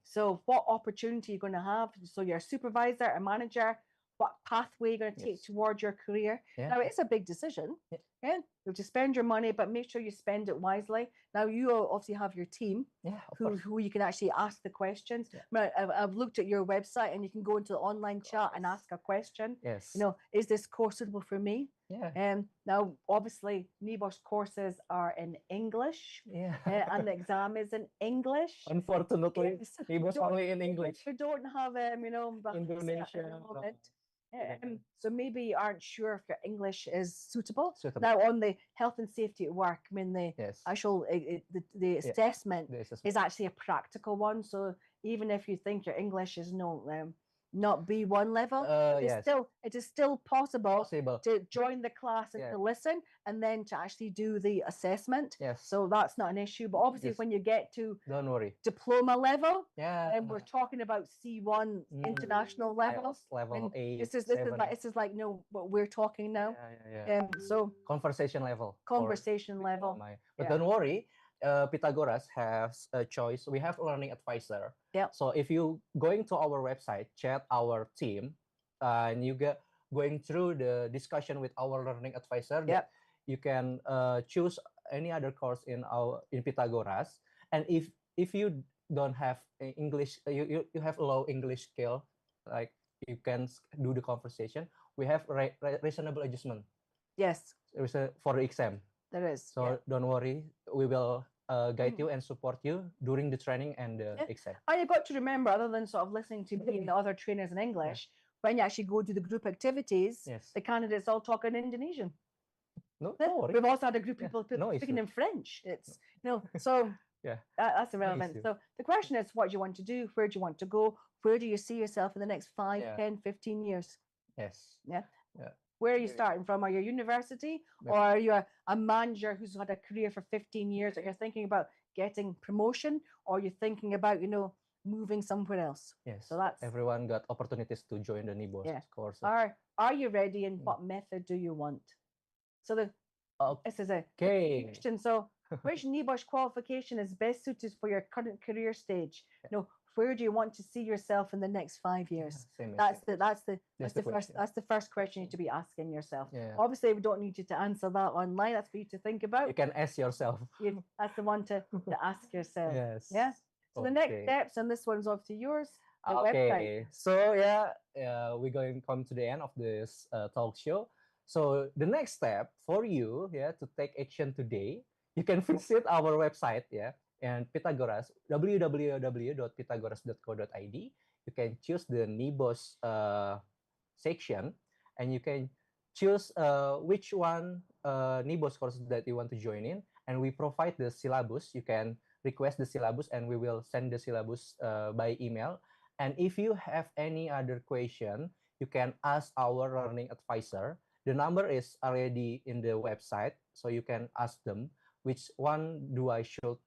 So, what opportunity you're going to have? So, you're a supervisor, a manager. What pathway you're going to take towards your career? Yeah. Now, it's a big decision. Yeah. You have to spend your money, but make sure you spend it wisely. Now, you obviously have your team who you can actually ask the questions. Yeah. I've looked at your website, and you can go into the online chat and ask a question. Yes. Is this course suitable for me? Yeah. Now, obviously, NEBOSH courses are in English. Yeah. And the exam is in English. Unfortunately, NEBOSH only in English. We don't have Indonesia. So maybe you aren't sure if your English is suitable. Now, on the health and safety at work, I mean, the actual the assessment is actually a practical one. So even if you think your English is not B1 level, it is still possible to join the class and to listen and then to actually do the assessment. Yes. So that's not an issue. But obviously, when you get to don't worry, diploma level, and we're talking about C1 international level. Level 8. This is like what we're talking now. So conversation level. But don't worry. Pythagoras has a choice. We have a learning advisor. Yeah. So if you going to our website, chat our team, and you get going through the discussion with our learning advisor, you can choose any other course in Pythagoras. And if you don't have English, you have low English skill, like you can do the conversation. We have reasonable adjustment. Yes. For the exam. There is. So don't worry, we will guide you and support you during the training and the exam. And you've got to remember, other than sort of listening to me and the other trainers in English, when you actually go to the group activities, the candidates all talk in Indonesian. No, don't worry. We've also had a group of people speaking in French. It's so that's irrelevant. So the question is, what do you want to do? Where do you want to go? Where do you see yourself in the next 5, 10, 15 years? Yes. Yeah. Where are you starting from? Are you university, or are you a manager who's had a career for 15 years? Or you're thinking about getting promotion, or you're thinking about moving somewhere else? Yes. So that's everyone got opportunities to join the NEBOSH course. Are you ready, and what method do you want? So this is a question. So which NEBOSH qualification is best suited for your current career stage? Where do you want to see yourself in the next 5 years? That's the first question you need to be asking yourself. Obviously, we don't need you to answer that online. That's for you to think about. You can ask yourself. That's the one to ask yourself. Yes. Yeah. So the next steps, and this one's obviously yours. Okay. So we're going to come to the end of this talk show. So the next step for you, to take action today, you can visit our website, and Pythagoras, www.pythagoras.co.id. You can choose the NEBOSH section, and you can choose which one NEBOSH course that you want to join in, and we provide the syllabus. You can request the syllabus, and we will send the syllabus by email. And if you have any other question, you can ask our learning advisor. The number is already in the website, so you can ask them which one do I should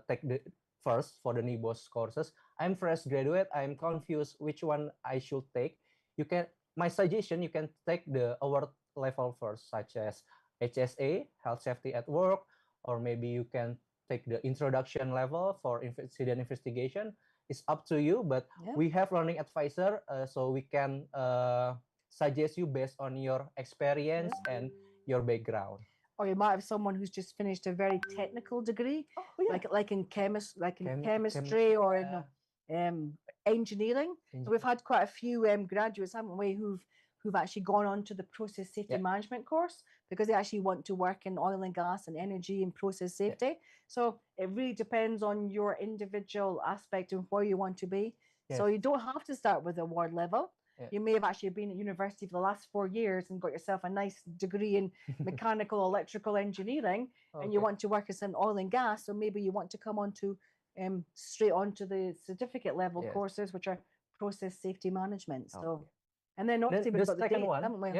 take the first for the NEBOSH courses. I'm fresh graduate. I'm confused which one I should take. You can my suggestion you can take the award level first, such as HSA, health safety at work, or maybe you can take the introduction level for incident investigation. It's up to you, but Yeah. we have learning advisor, so we can suggest you based on your experience and your background. Or you might have someone who's just finished a very technical degree, like in chemistry or in engineering. So we've had quite a few graduates, haven't we, who've actually gone on to the process safety management course because they actually want to work in oil and gas and energy and process safety. So it really depends on your individual aspect of where you want to be. So you don't have to start with award level. You may have actually been at university for the last 4 years and got yourself a nice degree in mechanical electrical engineering, and you want to work as an oil and gas. So maybe you want to come on to straight on to the certificate level courses, which are process safety management. So, and then obviously we've got the second date, one, haven't we?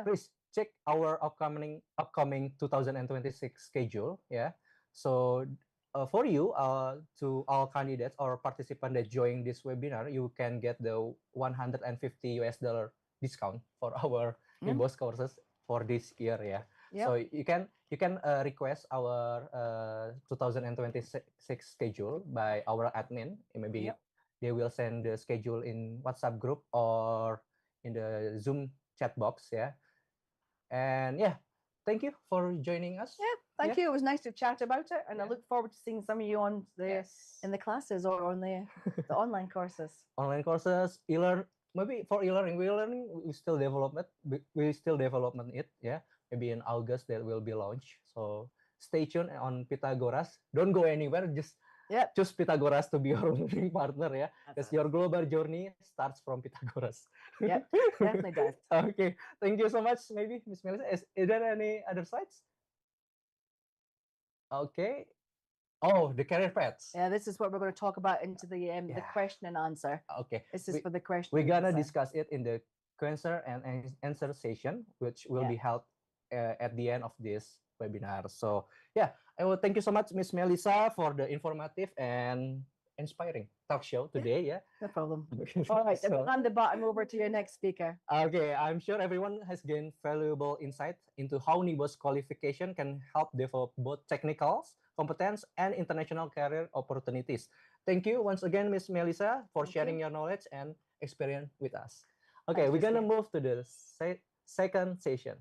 Please check our upcoming 2026 schedule. So for you, to all candidates or participants that join this webinar, you can get the $150 discount for our NEBOSH courses for this year. So you can request our 2026 schedule by our admin. Maybe they will send the schedule in WhatsApp group or in the Zoom chat box. And thank you for joining us. Thank you. It was nice to chat about it, and I look forward to seeing some of you on in the classes or on the online courses. Online courses, maybe for e-learning, we still development it. Maybe in August that will be launched. So stay tuned on Pythagoras. Don't go anywhere. Just choose Pythagoras to be your learning partner. Because your global journey starts from Pythagoras. Definitely does. Okay, thank you so much. Maybe Miss Melissa, is there any other slides? Okay. Oh, the career paths. Yeah, this is what we're going to talk about into the question and answer. Okay. This is for the question. We're gonna discuss it in the question and answer session, which will be held at the end of this webinar. So I will thank you so much, Miss Melissa, for the informative and inspiring talk show today. No problem. All right, so, I'll hand the baton over to your next speaker. Okay, I'm sure everyone has gained valuable insight into how NEBOSH qualification can help develop both technical competence and international career opportunities. Thank you once again, Miss Melissa, for sharing your knowledge and experience with us. Okay, we're gonna move to the second session.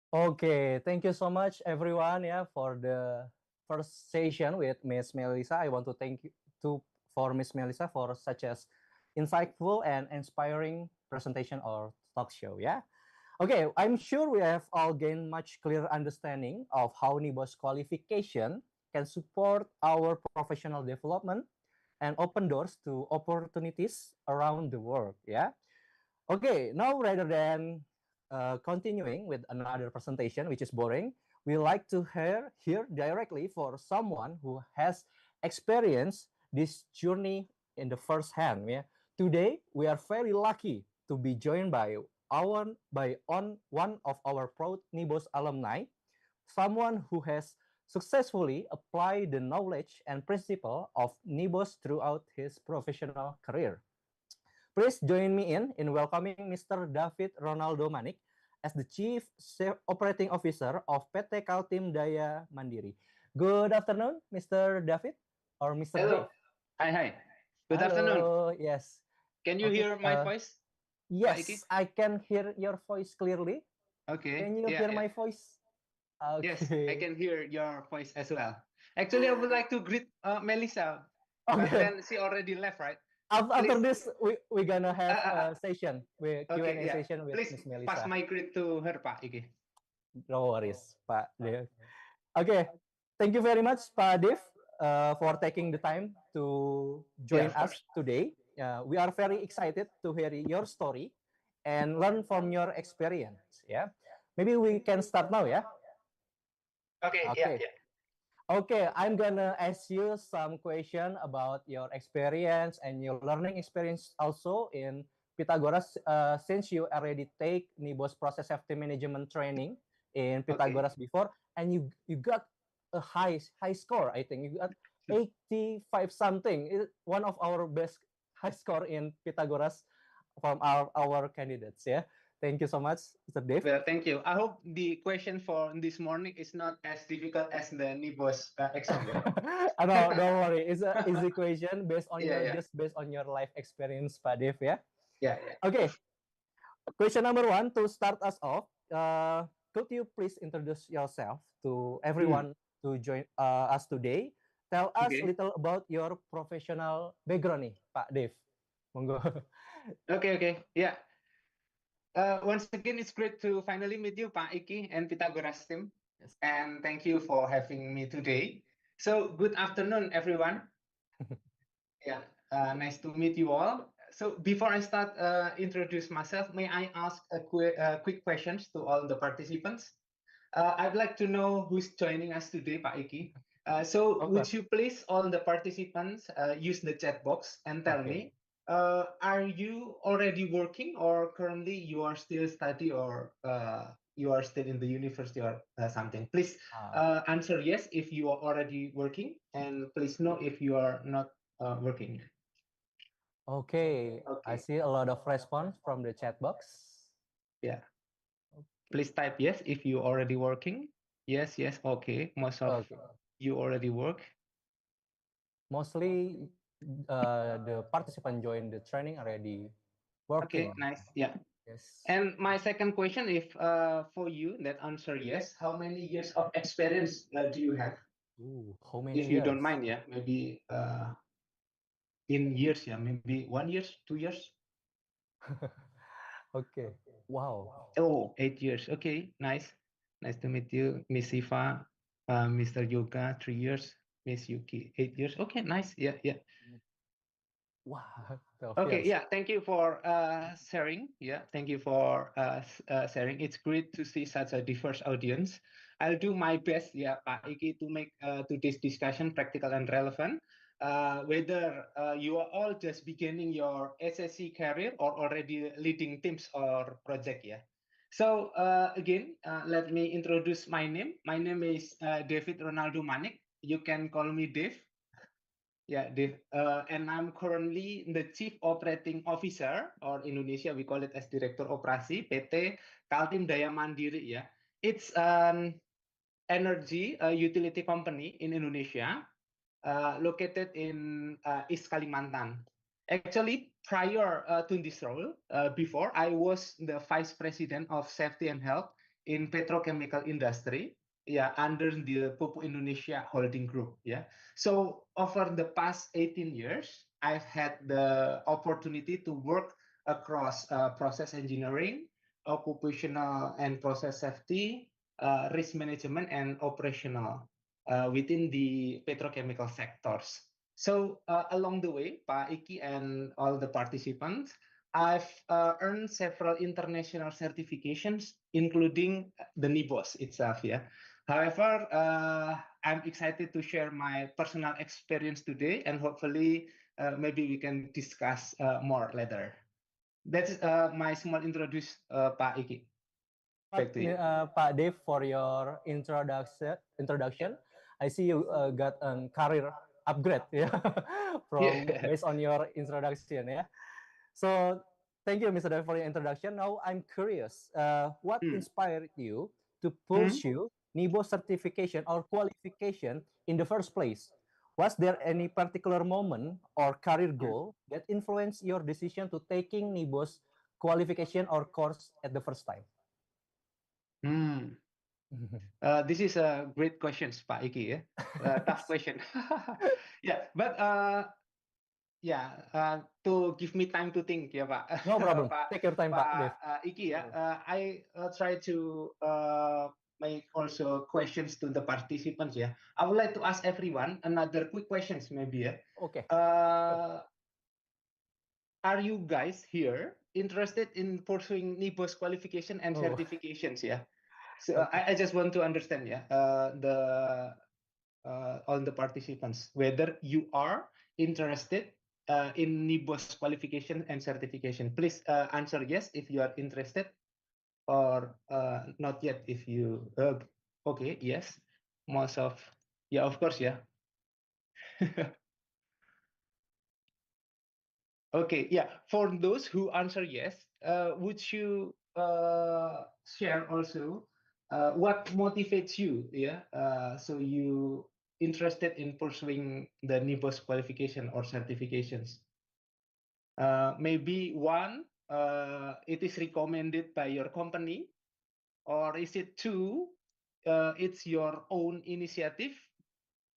Okay, thank you so much, everyone, for the first session with Miss Melissa. I want to thank you for Miss Melissa for such as insightful and inspiring presentation or talk show. Okay, I'm sure we have all gained much clearer understanding of how NEBOSH qualification can support our professional development and open doors to opportunities around the world. Okay, now rather than continuing with another presentation, which is boring, we like to hear directly for someone who has experienced this journey in the first hand. Yeah. Today we are very lucky to be joined by one of our proud NEBOSH alumni, someone who has successfully applied the knowledge and principle of NEBOSH throughout his professional career. Please join me in welcoming Mr. David Ronaldo Manik as the Chief Operating Officer of PT Kaltim Daya Mandiri. Good afternoon, Mr. David or Mr. Hello. Dave. Hi. Good afternoon. Hello, yes. Can you Okay. hear my voice, Pak Iki? Yes, I can hear your voice clearly. Okay. Can you Yeah, hear yeah. my voice? Yes, I Okay. can hear your voice as well. Actually, I would like to greet Melissa, but Okay. then she already left, right? After Please, this, we're gonna uh, have uh, uh, a session with okay, Q&A yeah. session with Please Miss pass Melissa. my greet to her, Pak Iki. No worries, Pak Dev. Okay, thank you very much, Pak Dev, for taking the time to Yeah, join of us course. today. We are very excited to hear your story and learn from your experience. Yeah, maybe we can start now. Yeah. Okay, yeah, Okay. yeah. Okay, I'm gonna ask you some question about your experience and your learning experience also in Pythagoras. Since you already take NEBOSH process safety management training in Okay. Pythagoras before, and you got a high score. I think you got 85 something. One of our best high score in Pythagoras from our candidates. Yeah. Thank you so much, Mr. Dave. Well, thank you. I hope the question for this morning is not as difficult as the NEBOSH exam, yeah? No, don't worry. It's a easy question based on Yeah, your yeah. just based on your life experience, Pak Dev. Yeah. Yeah, yeah. Okay. Question number one to start us off. Could you please introduce yourself to Hmm. everyone to join us today? Tell us a Okay. little about your professional background nih, Pak Dev. Monggo. Okay. Yeah. Once again, it's great to finally meet you, Pak Iki and Pythagoras team. Yes. And thank you for having me today. So, good afternoon, everyone. Yeah, nice to meet you all. So, before I start introduce myself, may I ask a quick questions to all the participants? I'd like to know who's joining us today, Pak Iki. So, Of would course. you please, all the participants, use the chat box and tell Okay. me, are you already working or currently you are still study or you are still in the university or something? Please answer yes if you are already working, and please no if you are not working. Okay. I Okay. see a lot of response from the chat box. Yeah. Okay. Please type yes if you already working. Yes. Okay. Most of Okay. you already work. Mostly the participant join the training already Okay, working. nice. Yeah. Yes. And my second question, if for you that answer yes, how many years of experience do you have? Ooh, how many If you years? don't mind, yeah, maybe in years, yeah, maybe 1 year, 2 years. Okay. Wow. Oh, 8 years. Okay, nice. Nice to meet you, Miss Siva, Mr. Yoga, 3 years, Miss Yuki, 8 years. Okay, nice. Yeah. Wow. 12 Okay, years. yeah, thank you for sharing. Yeah, thank you for sharing. It's great to see such a diverse audience. I'll do my best, yeah, Pak Iki, to make today's discussion practical and relevant. Whether you are all just beginning your SSC career or already leading teams or project, yeah. So again, let me introduce my name. My name is David Ronaldo Manik. You can call me Dave. Yeah, Dave. And I'm currently the Chief Operating Officer, or Indonesia we call it as Director Operasi PT Kaltim Daya Mandiri. Yeah, it's an energy utility company in Indonesia, located in East Kalimantan. Actually, prior to this role, before I was the Vice President of Safety and Health in petrochemical industry. Yeah, under the Pupuk Indonesia Holding Group. Yeah. So over the past 18 years, I've had the opportunity to work across process engineering, occupational and process safety, risk management, and operational within the petrochemical sectors. So along the way, Pak Iki and all the participants, I've earned several international certifications, including the NEBOSH itself. Yeah. However, I'm excited to share my personal experience today, and hopefully maybe we can discuss more later. That's my small introduce, Pak Iki. Back to you. Pak Dave, for your introduction. I see you got a career upgrade, yeah, from Yeah. based on your introduction, yeah. So thank you, Mr. Dave, for your introduction. Now I'm curious, what inspired you to pursue NEBOSH certification or qualification in the first place? Was there any particular moment or career goal that influenced your decision to taking NEBOSH qualification or course at the first time? This is a great question, Pak Iki. Yeah, tough question. Yeah, but to give me time to think, ya Pak. No problem. Pak Take your time, Pak Dave. Iki, ya. I try to make also questions to the participants. Yeah, I would like to ask everyone another quick questions, maybe. Yeah. Okay. Are you guys here interested in pursuing NEBOSH qualification and certifications? Yeah. So I just want to understand, yeah, all the participants, whether you are interested in NEBOSH qualification and certification. Please answer yes if you are interested, or not yet if you. Okay, yes, most of, yeah, of course, yeah. Okay, yeah. For those who answer yes, would you share also what motivates you? Yeah, so you interested in pursuing the NEBOSH qualification or certifications? Maybe one, it is recommended by your company, or is it two, it's your own initiative,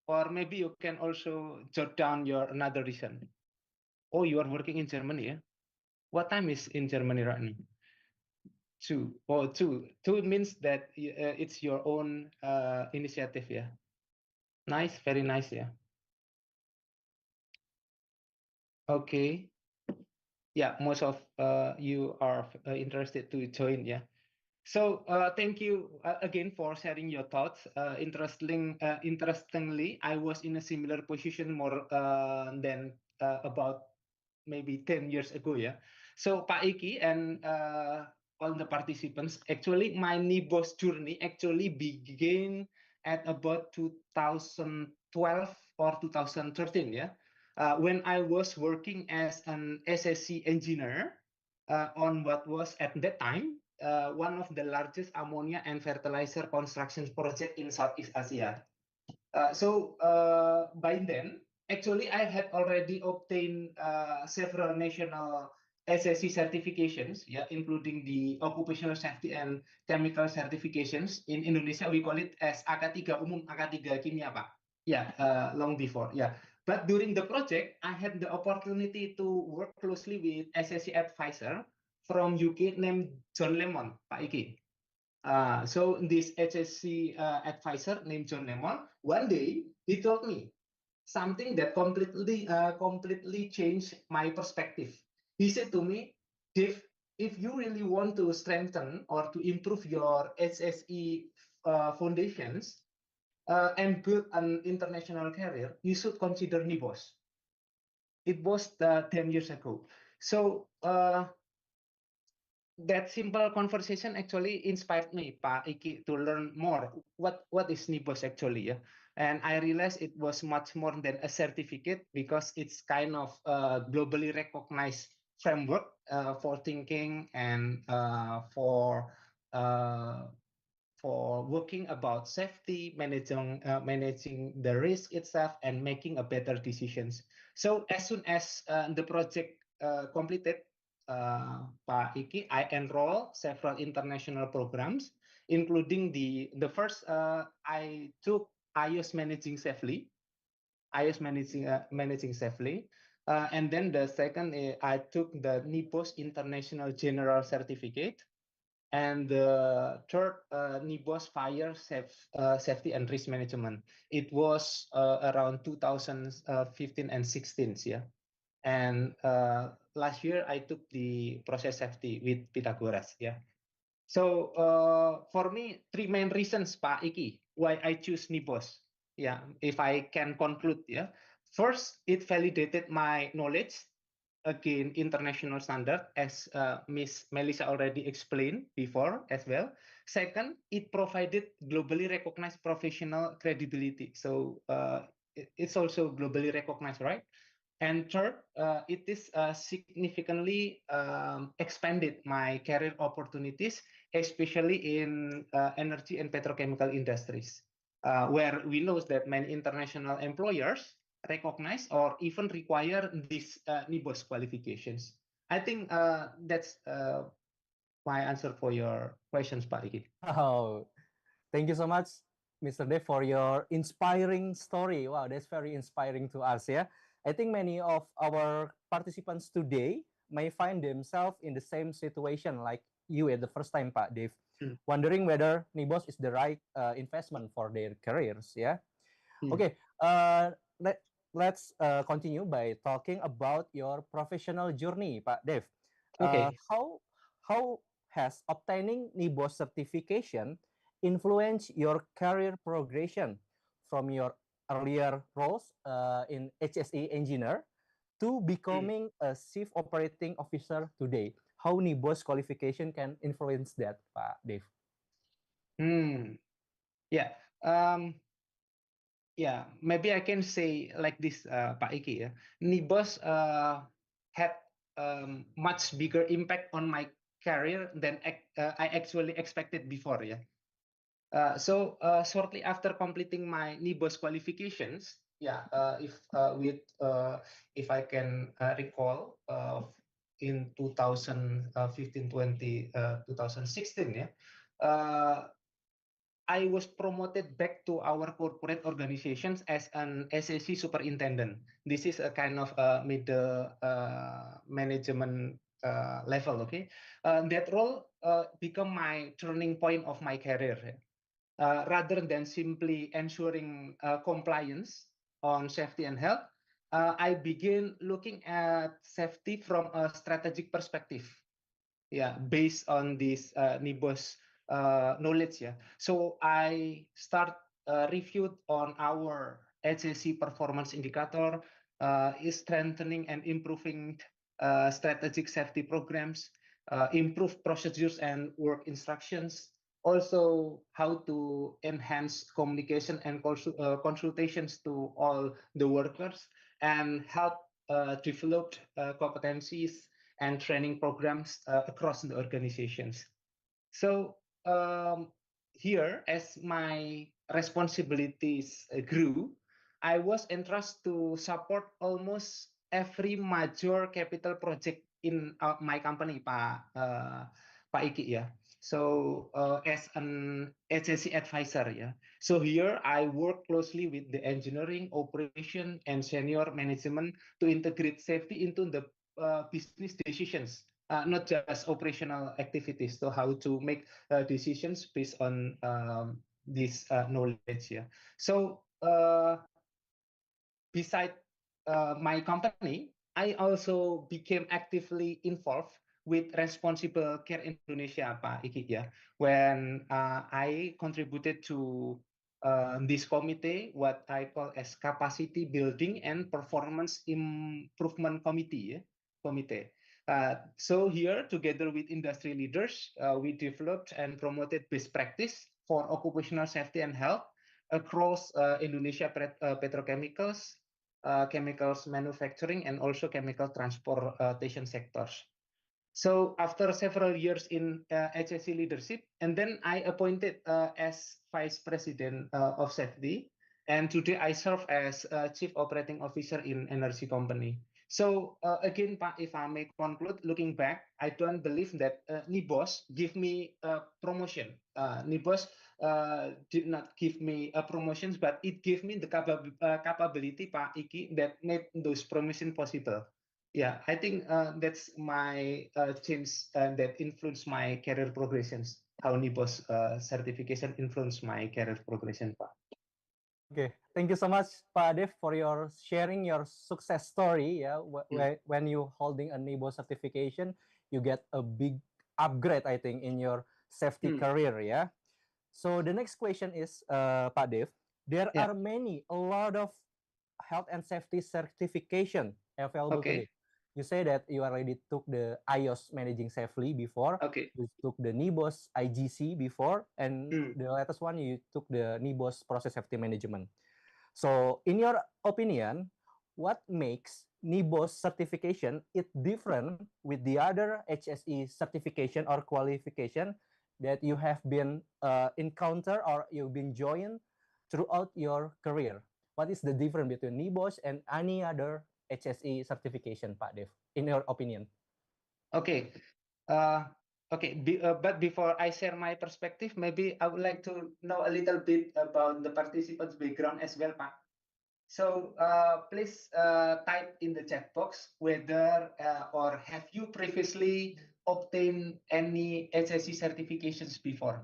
or maybe you can also jot down your another reason. Oh, you are working in Germany, yeah? What time is in Germany right now? 2. Oh, 2. 2 means that it's your own initiative, yeah. Nice, very nice, yeah. Okay. Yeah, most of you are interested to join, yeah. So thank you again for sharing your thoughts. Interestingly, I was in a similar position more than about maybe 10 years ago, yeah. So Pak Iki and all the participants, actually my NEBOSH journey actually began at about 2012 or 2013, yeah. When I was working as an SSC engineer on what was at that time one of the largest ammonia and fertilizer construction project in Southeast Asia. So by then, actually, I had already obtained several national SSC certifications, yeah, including the occupational safety and chemical certifications. In Indonesia, we call it as AK3 Umum, AK3 Kimia, Pak. Yeah, long before, yeah. But during the project, I had the opportunity to work closely with SSC advisor from UK named John Lemon, Pak Iki. So this HSC advisor named John Lemon, one day he told me something that completely changed my perspective. He said to me, Dave, if you really want to strengthen or to improve your HSE foundations and build an international career, you should consider NEBOSH. It was 10 years ago. So that simple conversation actually inspired me, Pak Iki, to learn more. What is NEBOSH actually? Yeah, and I realized it was much more than a certificate because it's kind of a globally recognized framework for thinking and for working about safety, managing the risk itself, and making a better decisions. So as soon as the project completed, Pak Iki, I enroll several international programs, including the first I took IOS managing safely, managing safely, and then the second I took the NEBOSH International General Certificate, and the third NEBOSH Fire Safety and Risk Management. It was around 2015 and 16, yeah. And last year I took the process safety with Pythagoras, yeah. So for me, three main reasons, Pak Iki, why I choose NEBOSH. Yeah, if I can conclude, yeah. First, it validated my knowledge again international standard, as Miss Melissa already explained before as well. Second, it provided globally recognized professional credibility. So it's also globally recognized, right? And third, it is significantly expanded my career opportunities, especially in energy and petrochemical industries, where we know that many international employers recognize or even require these NEBOSH qualifications. I think that's my answer for your questions, Pak Iki. Oh, thank you so much, Mr. Dev, for your inspiring story. Wow, that's very inspiring to us. Yeah, I think many of our participants today may find themselves in the same situation like you at the first time, Pak Dev, wondering whether NIBOS is the right investment for their careers. Yeah. Okay. Let's continue by talking about your professional journey, Pak Dev. Okay. How has obtaining NIBOS certification influenced your career progression from your earlier roles in HSE engineer to becoming a chief operating officer today? How NIBOS qualification can influence that, Pak Dev? Yeah. Yeah, maybe I can say like this, Pak Iki. Ya. NIBOS had much bigger impact on my career than I actually expected before. Yeah. So shortly after completing my NIBOS qualifications, yeah, if I can recall, in 2015, 2016, yeah, I was promoted back to our corporate organizations as an SAC superintendent. This is a kind of middle management level. Okay, that role become my turning point of my career. Rather than simply ensuring compliance on safety and health, I begin looking at safety from a strategic perspective. Yeah, based on this NIBOS knowledge. Yeah, so I start reviewed on our HSE performance indicator, is strengthening and improving strategic safety programs, improve procedures and work instructions, also how to enhance communication and consultations to all the workers, and help develop competencies and training programs across the organizations. So here, as my responsibilities grew, I was entrusted to support almost every major capital project in my company, Pak Iki. Yeah. So as an HSE advisor, yeah. So here I work closely with the engineering, operation, and senior management to integrate safety into the business decisions, not just operational activities. So how to make decisions based on this knowledge. Yeah. So beside my company, I also became actively involved with Responsible Care Indonesia, Pak Iki, yeah, when I contributed to this committee, what I call as Capacity Building and Performance Improvement Committee. Yeah? Committee. So here, together with industry leaders, we developed and promoted best practice for occupational safety and health across Indonesia petrochemicals, chemicals manufacturing, and also chemical transportation sectors. So after several years in HSE leadership, and then I appointed as Vice President of Safety, and today I serve as Chief Operating Officer in energy company. So again, Pak, if I may conclude, looking back, I don't believe that NIBOS give me a promotion. NIBOS did not give me a promotions, but it gave me the capability, Pak Iki, that made those promotions possible. Yeah, I think that's my change that influenced my career progressions. How NIBOS certification influenced my career progression, Pak. Okay, thank you so much, Pak Dev, for your sharing your success story. Yeah, when you holding a NIBOS certification, you get a big upgrade, I think, in your safety career. Yeah. So the next question is, Pak Dev, there are a lot of health and safety certification available Okay. today? You say that you already took the iOS managing safely before, Okay. you took the NEBOSH IGC before, and Mm. the latest one you took the NEBOSH process safety management. So in your opinion, what makes NEBOSH certification it different with the other HSE certification or qualification that you have been encounter or you've been joined throughout your career? What is the difference between NEBOSH and any other HSE certification, Pak Dev, in your opinion? Okay. Okay. But before I share my perspective, maybe I would like to know a little bit about the participants' background as well, Pak. So please type in the chat box whether or have you previously obtained any HSE certifications before?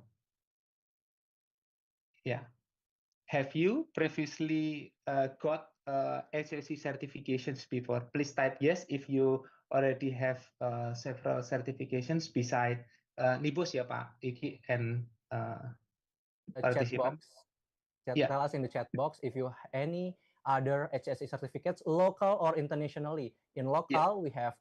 Yeah. Have you previously got HSE certifications before? Please type yes if you already have several certifications beside NIBOS ya Pak Iki and The chat participant. box. Yeah, Tell us in the chat box if you any other HSE certificates, local or internationally. In yeah. local, we have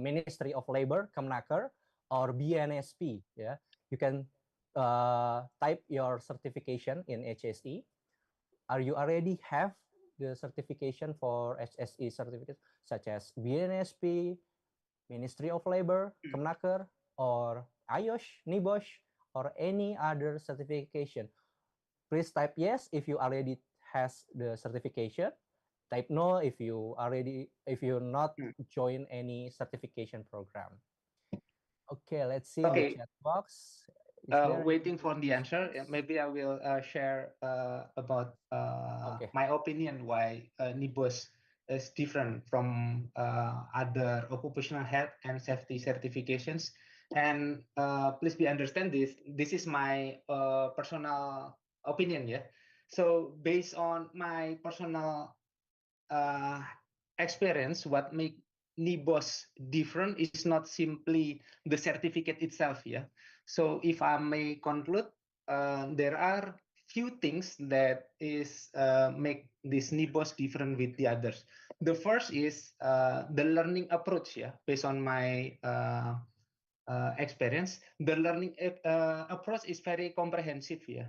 Ministry of Labor, Kemnaker, or BNSP. Yeah, you can type your certification in HSE. Are you already have the certification for HSE certificates such as BNSP, Ministry of Labor, Kemnaker, or IOSH, NEBOSH, or any other certification? Please type yes if you already has the certification. Type no if you not Hmm. join any certification program. Okay, let's see the Okay. chat box. Is there Waiting any for the answer. questions? Maybe I will share about Okay. my opinion why NIBOS is different from other occupational health and safety certifications. And please be understand this. This is my personal opinion, yeah. So based on my personal uh, experience, what make NIBOS different is not simply the certificate itself. Yeah. So if I may conclude, there are few things that is make this NIBOS different with the others. The first is the learning approach. Yeah, based on my experience, the learning approach is very comprehensive. Yeah.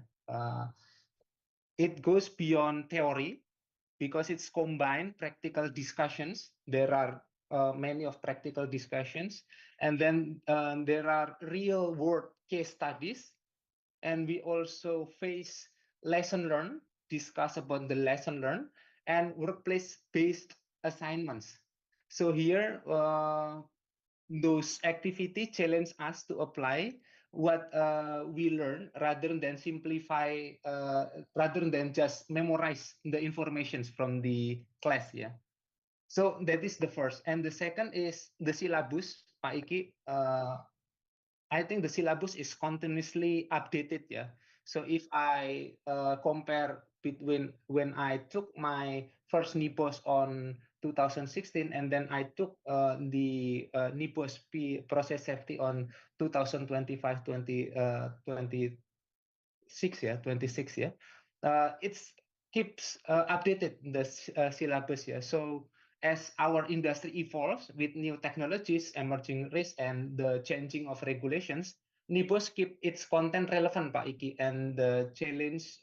It goes beyond theory because it's combined practical discussions. There are many of practical discussions, and then there are real world case studies, and we also face lesson learned, discuss about the lesson learned, and workplace based assignments. So here those activity challenge us to apply what we learn rather than just memorize the informations from the class. Yeah. So that is the first, and the second is the syllabus, Pak Iki. I think the syllabus is continuously updated. Yeah. So if I compare between when I took my first NIPOS on 2016 and then I took the NIPOS P process safety on 2025 26, yeah, 26, yeah. It's keeps updated the syllabus, yeah. So as our industry evolves with new technologies, emerging risks, and the changing of regulations, NIBOS keep its content relevant, Pak Iki, and the challenge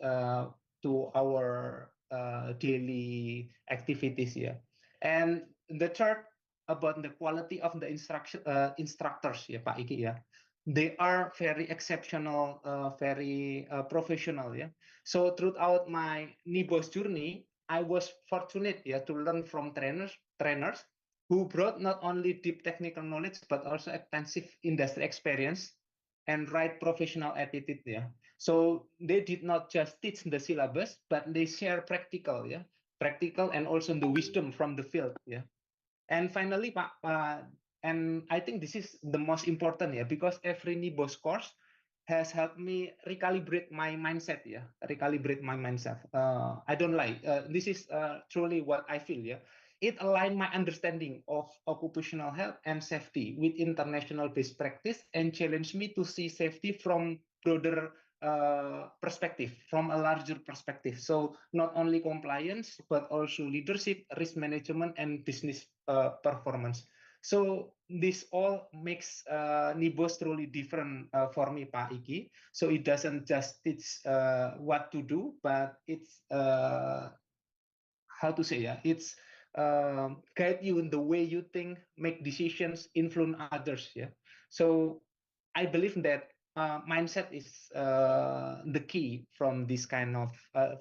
to our daily activities, yeah. And the third about the quality of the instructors, yeah, Pak Iki, yeah. They are very exceptional, very professional. Yeah. So throughout my NIBOS journey, I was fortunate, yeah, to learn from trainers who brought not only deep technical knowledge but also extensive industry experience and right professional attitude. Yeah. So they did not just teach the syllabus, but they share practical and also the wisdom from the field. Yeah. And finally, Pak, and I think this is the most important, yeah, because every NIBOS course has helped me recalibrate my mindset, yeah, recalibrate my mindset. I don't lie. This is truly what I feel, yeah. It aligned my understanding of occupational health and safety with international best practice and challenged me to see safety from broader perspective, from a larger perspective. So not only compliance, but also leadership, risk management, and business performance. So this all makes NEBOSH truly different for me, Pak Iki. So it doesn't just teach what to do, but it's how to say, yeah, it's guide you in the way you think, make decisions, influence others. Yeah. So I believe that mindset is the key from this kind of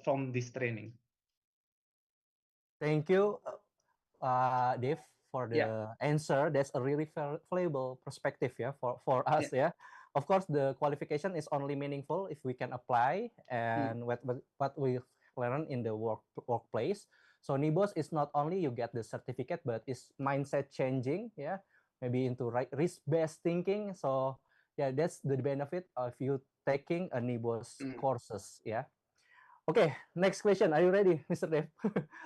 from this training. Thank you, Dave, for Yeah. the answer. That's a really valuable perspective, yeah, for us, yeah. Of course, the qualification is only meaningful if we can apply and what we learn in the workplace. So NEBOSH is not only you get the certificate, but it's mindset changing, yeah, maybe into risk-based thinking. So yeah, that's the benefit of you taking a NEBOSH courses, yeah. Okay, next question. Are you ready, Mr. Dave?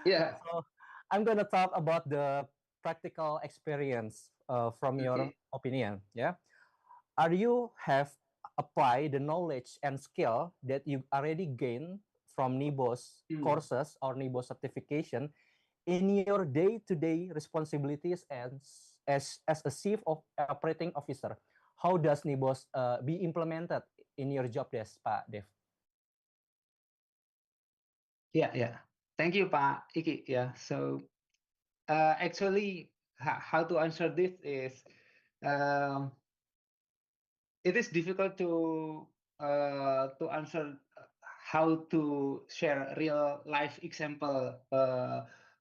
Yeah. So I'm gonna talk about the practical experience from your opinion. Yeah, are you have applied the knowledge and skill that you already gained from NEBOSH courses or NEBOSH certification in your day-to-day responsibilities as a chief of operating officer? How does NEBOSH be implemented in your job desk, Pak Dev? Yeah. Thank you, Pak Iki. Yeah. So actually, how to answer this is um, it is difficult to answer how to share real life example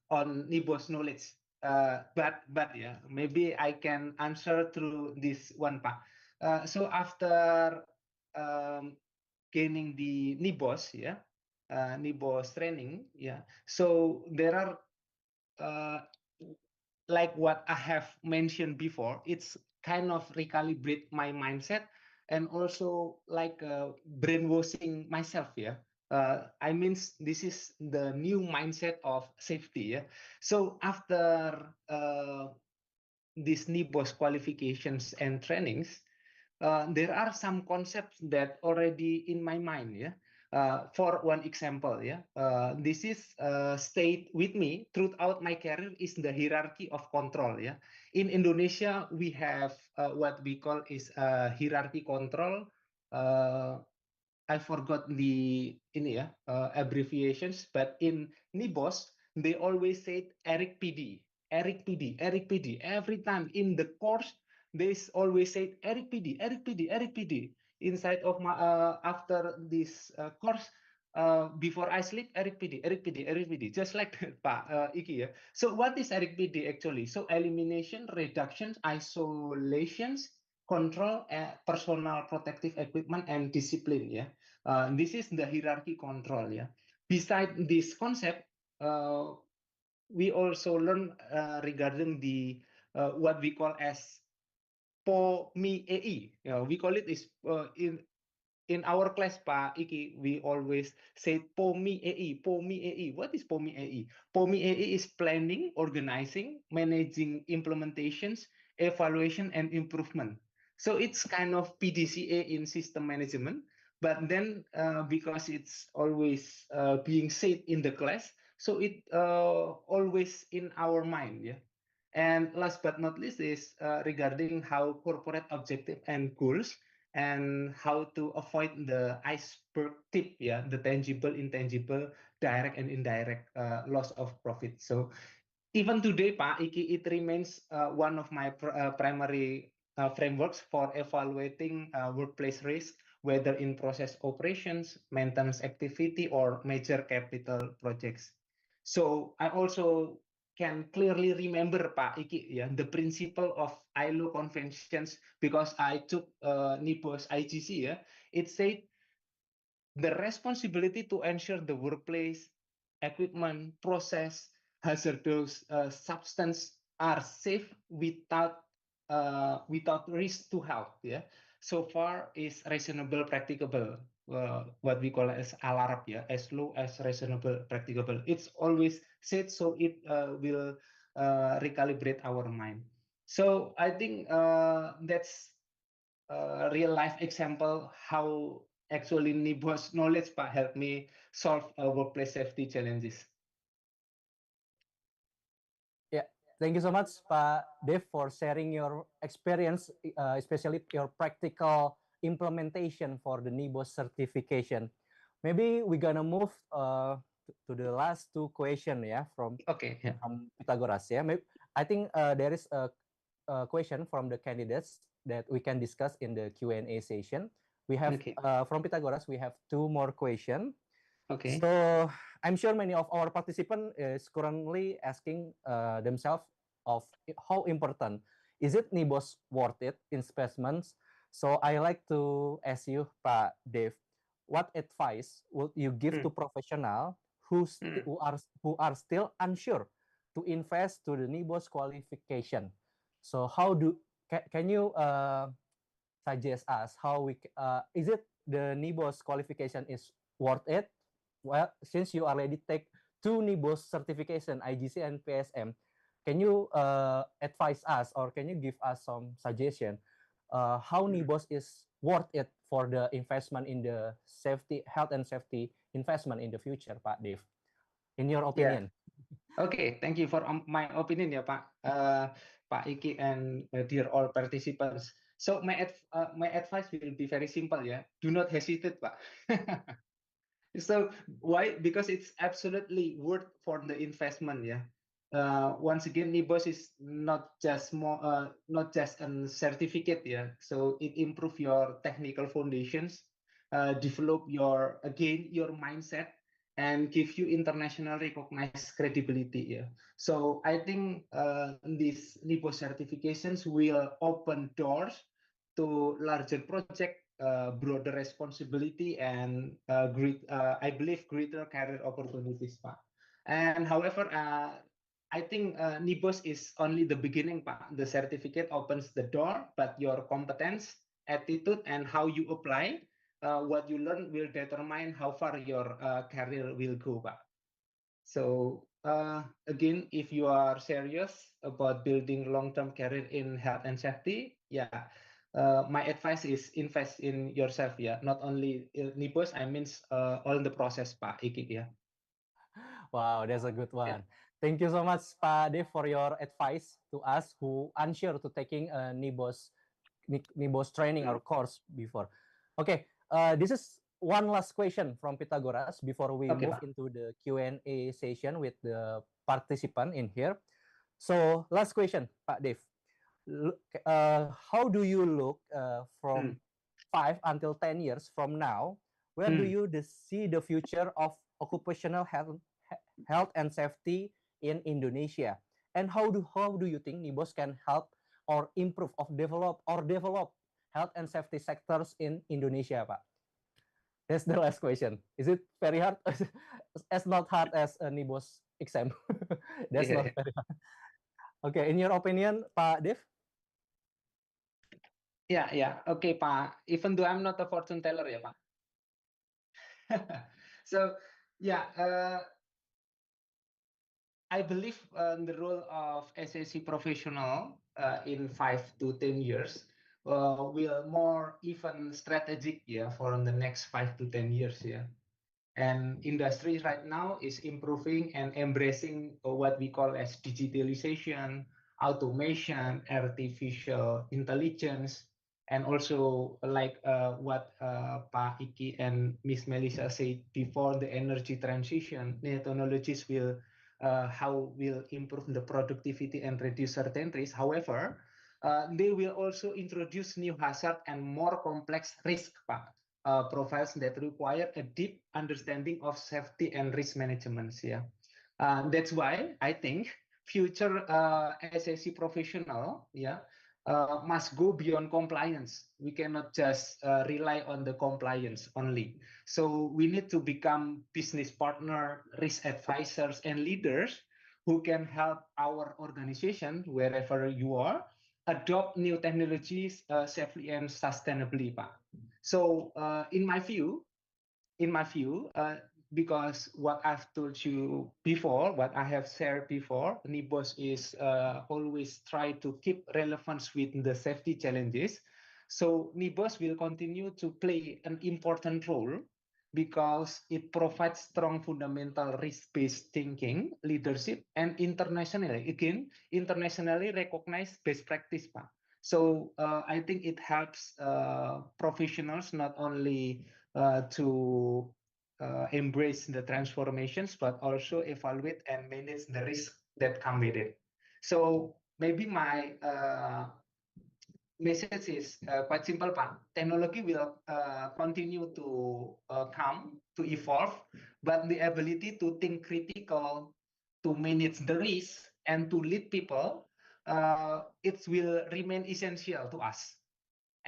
on NEBOSH knowledge. But yeah, maybe I can answer through this one part. So after um, gaining the NEBOSH, yeah, NEBOSH training, yeah. So there are uh, like what I have mentioned before, it's kind of recalibrate my mindset and also like brainwashing myself. Yeah. I mean, this is the new mindset of safety. Yeah. So after these NEBOSH qualifications and trainings, there are some concepts that already in my mind. Yeah. For one example, yeah, this is stayed with me throughout my career is the hierarchy of control. Yeah, in Indonesia we have what we call is hierarchy control. Uh, I forgot the ini ya abbreviations, but in NIBOS they always say Eric PD, Eric PD, Eric PD. Every time in the course they always say Eric PD, Eric PD, Eric PD. Inside of my after this course, before I sleep, Eric PD, Eric PD, Eric PD, just like Pak Iki ya. So what is Eric PD actually? So elimination, reductions, isolations, control, personal protective equipment, and discipline. Yeah, this is the hierarchy control. Yeah. Beside this concept, we also learn regarding the what we call as POMI AE. We call it is in our class, Pak Iki, we always say POMI AE, POMI AE. What is POMI AE? POMI AE is planning, organizing, managing implementations, evaluation, and improvement. So it's kind of PDCA in system management, but then because it's always being said in the class, so it always in our mind, yeah. And last but not least is regarding how corporate objective and goals and how to avoid the iceberg tip, yeah, the tangible, intangible, direct and indirect loss of profit. So even today, Pak Iki, it remains one of my primary frameworks for evaluating workplace risk, whether in process operations, maintenance activity, or major capital projects. So I also can clearly remember, Pak Iki, yeah, the principle of ILO conventions because I took NIBOS IGC. Yeah, it said the responsibility to ensure the workplace equipment, process, hazardous substance are safe without risk to health. Yeah, so far is reasonable, practicable. What we call as ALARP, yeah, as low as reasonable, practicable. It's always said, so it will recalibrate our mind. So I think that's real life example how actually NEBOSH knowledge Pak help me solve workplace safety challenges. Yeah, thank you so much, Pak Dev, for sharing your experience, especially your practical implementation for the NEBOSH certification. Maybe we're gonna move to the last two question, yeah, from Pythagoras. Yeah, maybe, I think there is a question from the candidates that we can discuss in the Q&A session. We have from Pythagoras, we have two more questions. Okay. So I'm sure many of our participants is currently asking themselves of how important is it NEBOSH worth it investments. So I like to ask you, Pak Dev, what advice would you give to professional who are still unsure to invest to the NEBOSH qualification? So how can you suggest us how we is it the NEBOSH qualification is worth it? Well, since you already take two NEBOSH certification, IGC and PSM, can you advise us or can you give us some suggestion how NEBOSH is worth it for the investment in the safety, health and safety investment in the future, Pak Dev? In your opinion? Okay, thank you for my opinion, ya Pak, Pak Iki and dear all participants. So my advice will be very simple, ya. Do not hesitate, Pak. So why? Because it's absolutely worth for the investment, yeah. Once again, NEBOSH is not just not just a certificate, yeah. So it improve your technical foundations, develop your your mindset, and give you international recognized credibility, yeah. So I think these NEBOSH certifications will open doors to larger project, broader responsibility, and I believe greater career opportunities, Pak. And however, I think NEBOSH is only the beginning, Pak. The certificate opens the door, but your competence, attitude, and how you apply what you learn will determine how far your career will go, Pak. So again, if you are serious about building long-term career in health and safety, yeah, my advice is invest in yourself. Yeah, not only NEBOSH, I mean all the process, Pak Iki. Yeah. Wow, that's a good one. Thank you so much, Pak Dev, for your advice to us who unsure to taking a NEBOSH training or course before. Okay, this is one last question from Pythagoras before we move into the Q&A session with the participant in here. So last question, Pak Dev. How do you look from 5 until 10 years from now? Where do you see the future of occupational health and safety in Indonesia? And how do you think NEBOSH can help or improve or develop health and safety sectors in Indonesia, Pak? That's the last question. Is it very hard? As not hard as a NEBOSH exam. That's not very hard. Okay, in your opinion, Pak Dev? Yeah. Okay, Pak. Even though I'm not a fortune teller, ya, Pak. So, yeah, I believe the role of SAC professional in 5 to 10 years will more even strategic, yeah, for the next 5 to 10 years, yeah. And industry right now is improving and embracing what we call as digitalization, automation, artificial intelligence, and also like what Pa Iki and Miss Melissa said before, the energy transition, new technologies will how will improve the productivity and reduce certain risks. However, they will also introduce new hazard and more complex risk, Pak. Profiles that require a deep understanding of safety and risk management. Yeah, that's why I think future SAC professional, yeah, must go beyond compliance. We cannot just rely on the compliance only. So we need to become business partner, risk advisors, and leaders who can help our organization wherever you are adopt new technologies safely and sustainably, Pak. So in my view, because what I've told you before, what I have shared before, NEBOSH is always try to keep relevance with the safety challenges. So NEBOSH will continue to play an important role because it provides strong fundamental risk-based thinking, leadership, and internationally recognized best practice, Pak. So I think it helps professionals not only to embrace the transformations, but also evaluate and manage the risk that come with it. So maybe my message is quite simple, Pak. Technology will continue to come, to evolve, but the ability to think critical, to manage the risk, and to lead people, it will remain essential to us.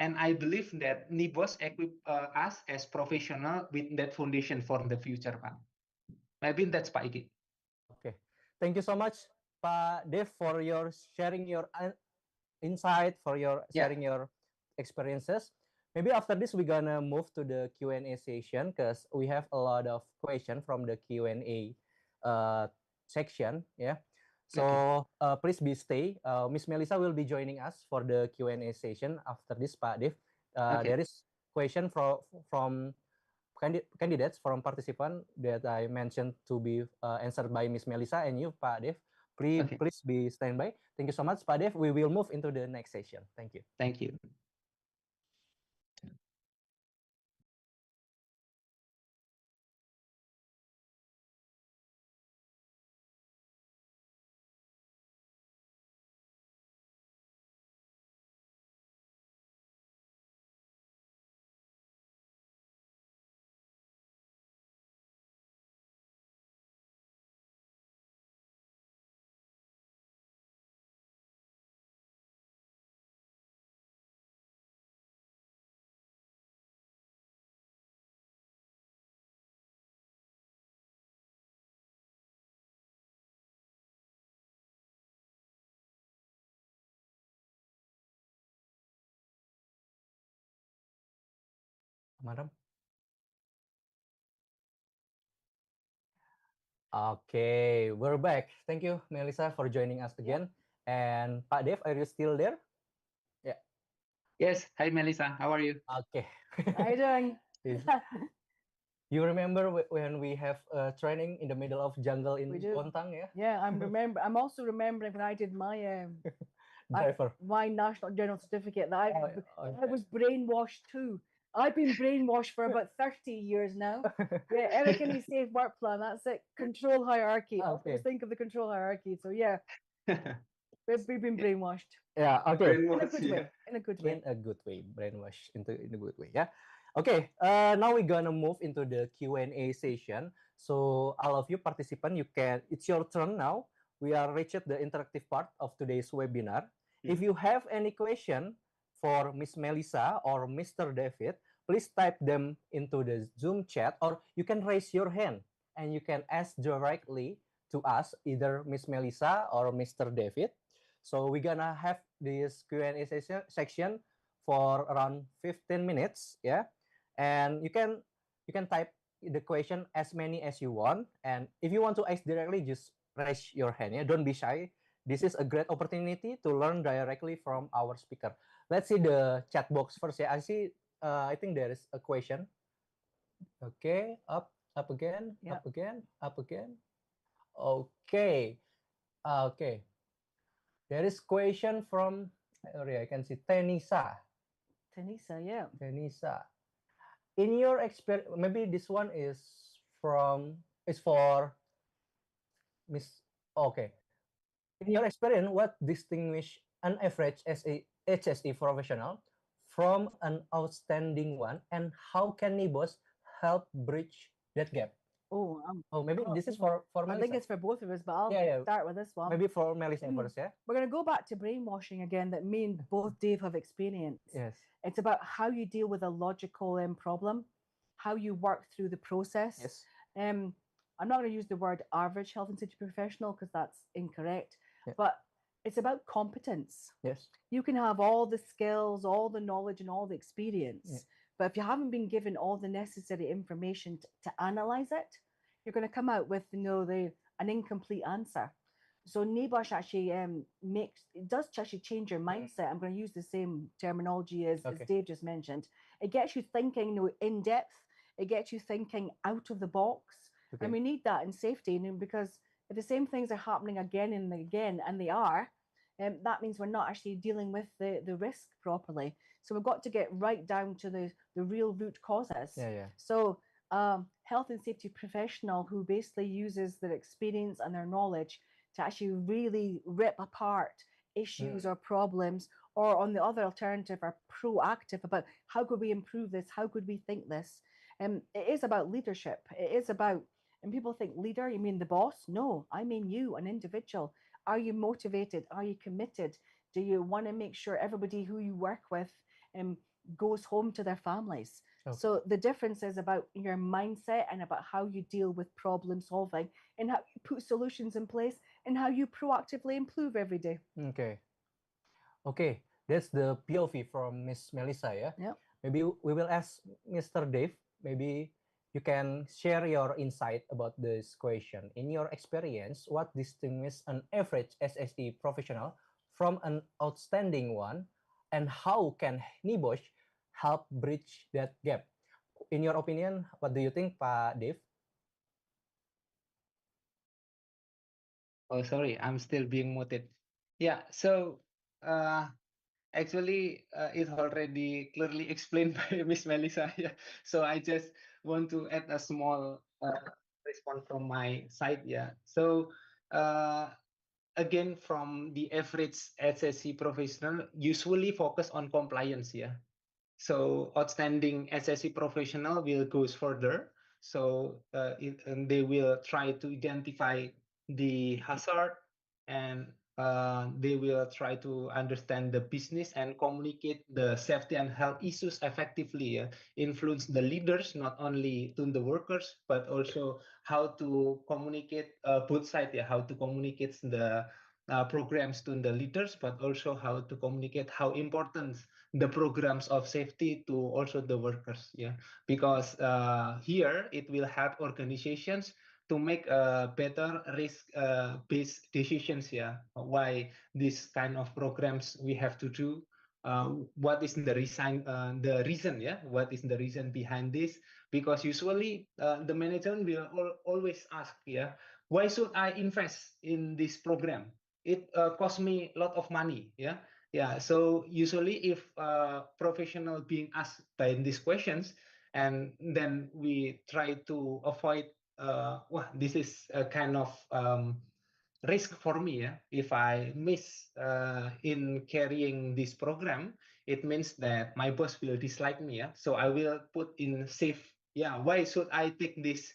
And I believe that NEBOSH equip us as professional with that foundation for the future, Pak. Maybe that's Pak Iki. Okay, thank you so much, Pak Dev, for your sharing your insight, for your sharing your experiences. Maybe after this we're gonna move to the Q&A session because we have a lot of questions from the Q&A section. Yeah, so please be stay. Miss Melissa will be joining us for the Q&A session after this, Pak Dev. There is question from candidates, from participant that I mentioned to be answered by Miss Melissa and you, Pak Dev. Please be standby. Thank you so much, Pak Dev. We will move into the next session. Thank you. Thank you. Madam. Okay, we're back. Thank you, Melissa, for joining us again. And Pak Dev, are you still there? Yeah. Yes. Hi, Melissa. How are you? Okay. How you doing? You remember when we have training in the middle of jungle in Bontang, yeah? Yeah, I'm also remembering when I did my driver. My national general certificate that I was brainwashed too. I've been brainwashed for about 30 years now. Yeah, Everything Safe Work Plan, that's it. Control hierarchy. Always think of the control hierarchy. So yeah, we've been brainwashed. Yeah, okay. In a good way. In a good way. In a good way. Brainwash in a good way, yeah. Okay, now we're gonna move into the Q&A session. So all of you participants, it's your turn now. We are reached the interactive part of today's webinar. If you have any question for Miss Melissa or Mr. David, please type them into the Zoom chat, or you can raise your hand and you can ask directly to us, either Miss Melissa or Mr. David. So we're gonna have this Q&A section for around 15 minutes, yeah. And you can type the question as many as you want. And if you want to ask directly, just raise your hand, yeah. Don't be shy. This is a great opportunity to learn directly from our speaker. Let's see the chat box first, yeah. I think there is a question. Okay, up again, up again, up again. Okay, okay. There is question from, I can see Tenisa. Tenisa, yeah. Tenisa. In your experience, maybe this one is for Miss. Okay. In your experience, what distinguish an average HSE professional from an outstanding one, and how can NEBOSH help bridge that gap? Maybe this is for Melissa. I think it's for both of us, but I'll start with this one. Maybe for Melissa first, yeah? We're going to go back to brainwashing again that me and both Dave have experienced. Yes. It's about how you deal with a logical problem, how you work through the process. Yes. I'm not going to use the word average health and safety professional because that's incorrect, but it's about competence. Yes. You can have all the skills, all the knowledge, and all the experience, but if you haven't been given all the necessary information to analyze it, you're going to come out with an incomplete answer. So NEBOSH actually it does actually change your mindset. I'm going to use the same terminology as Okay. Dave just mentioned. It gets you thinking, in depth. It gets you thinking out of the box, Okay. and we need that in safety, because if the same things are happening again and again, and they are, that means we're not actually dealing with the risk properly. So we've got to get right down to the real root causes. Yeah. So health and safety professional who basically uses their experience and their knowledge to actually really rip apart issues or problems, or on the other alternative are proactive about how could we improve this, how could we think this. It is about leadership. It is about, and people think leader, you mean the boss? No, I mean you, an individual. Are you motivated? Are you committed? Do you want to make sure everybody who you work with um, goes home to their families? Okay. So the difference is about your mindset and about how you deal with problem solving, and how you put solutions in place, and how you proactively improve every day. Okay, that's the POV from Miss Melissa, yeah? Yep. Maybe we will ask Mr. Dave, maybe you can share your insight about this question. In your experience, what distinguishes an average SSE professional from an outstanding one, and how can NEBOSH help bridge that gap? In your opinion, what do you think, Pak Dave? Oh, sorry, I'm still being muted. Yeah, so uh, actually, it's already clearly explained by Miss Melissa. Yeah, so I just want to add a small response from my side. Yeah, so uh, again, from the average SSC professional, usually focus on compliance. Yeah, so outstanding SSC professional will goes further. So and they will try to identify the hazard, and they will try to understand the business and communicate the safety and health issues effectively. Influence the leaders, not only to the workers, but also how to communicate both sides. Yeah, how to communicate the programs to the leaders, but also how to communicate how important the programs of safety to also the workers. Yeah, because here it will help organizations to make better risk based decisions. Yeah, why this kind of programs we have to do, what is the reason, yeah, what is the reason behind this? Because usually the management will always ask, yeah, why should I invest in this program? It costs me a lot of money. Yeah, so usually if professional being asked by these questions, and then we try to avoid, well, this is a kind of risk for me. Yeah, if I miss in carrying this program, it means that my boss will dislike me. Yeah, so I will put in safe. Yeah, why should I take this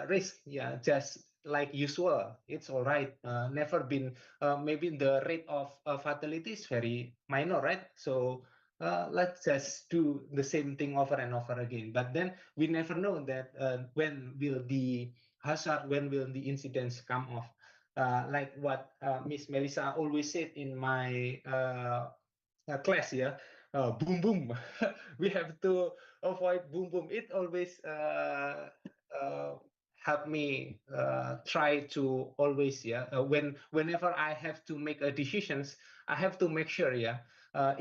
risk? Yeah, just like usual, it's all right. Never been, maybe the rate of fatality is very minor, right? So let's just do the same thing over and over again. But then we never know that when will the hazard, when will the incidents come off. Like what Miss Melissa always said in my class, yeah, boom boom. We have to avoid boom boom. It always help me try to always, yeah, whenever I have to make a decisions, I have to make sure, yeah,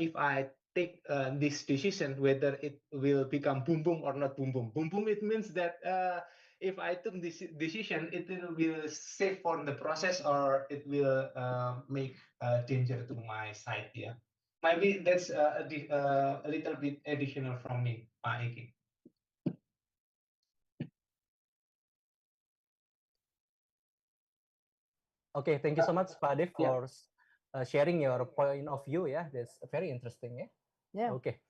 if I take this decision, whether it will become boom boom or not boom boom. Boom boom, it means that if I took this decision, it will save for the process, or it will make danger to my side. Yeah, maybe that's a little bit additional from me, Pak Eki. Okay, thank you so much, Pak Dave, Yeah. for sharing your point of view. Yeah, that's very interesting. Yeah. Okay.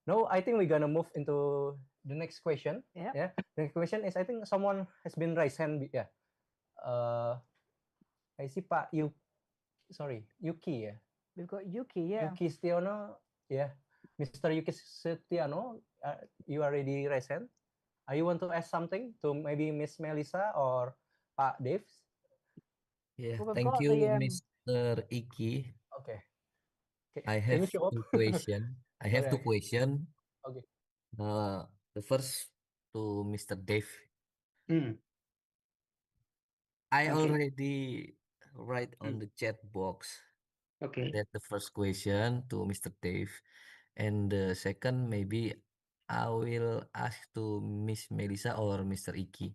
Now I think we're gonna move into the next question. Yeah. The next question is, I think someone has been raised hand. Yeah. I see Pak Yuki. Yeah. We've got Yuki. Yeah. Yuki Stiono. Yeah. Mr. Yuki Setiano, you already raised hand. You want to ask something to maybe Miss Melissa or Pak Dave? Yeah, Well, we've thank got you, the Mr. Iki. Okay. I Can have you show up? two question. I have two Okay. question. Okay. The first to Mr. Dave. Hmm. I Okay. already write on the chat box. Okay. That's the first question to Mr. Dave. And the second, maybe I will ask to Miss Melissa or Mr. Iki.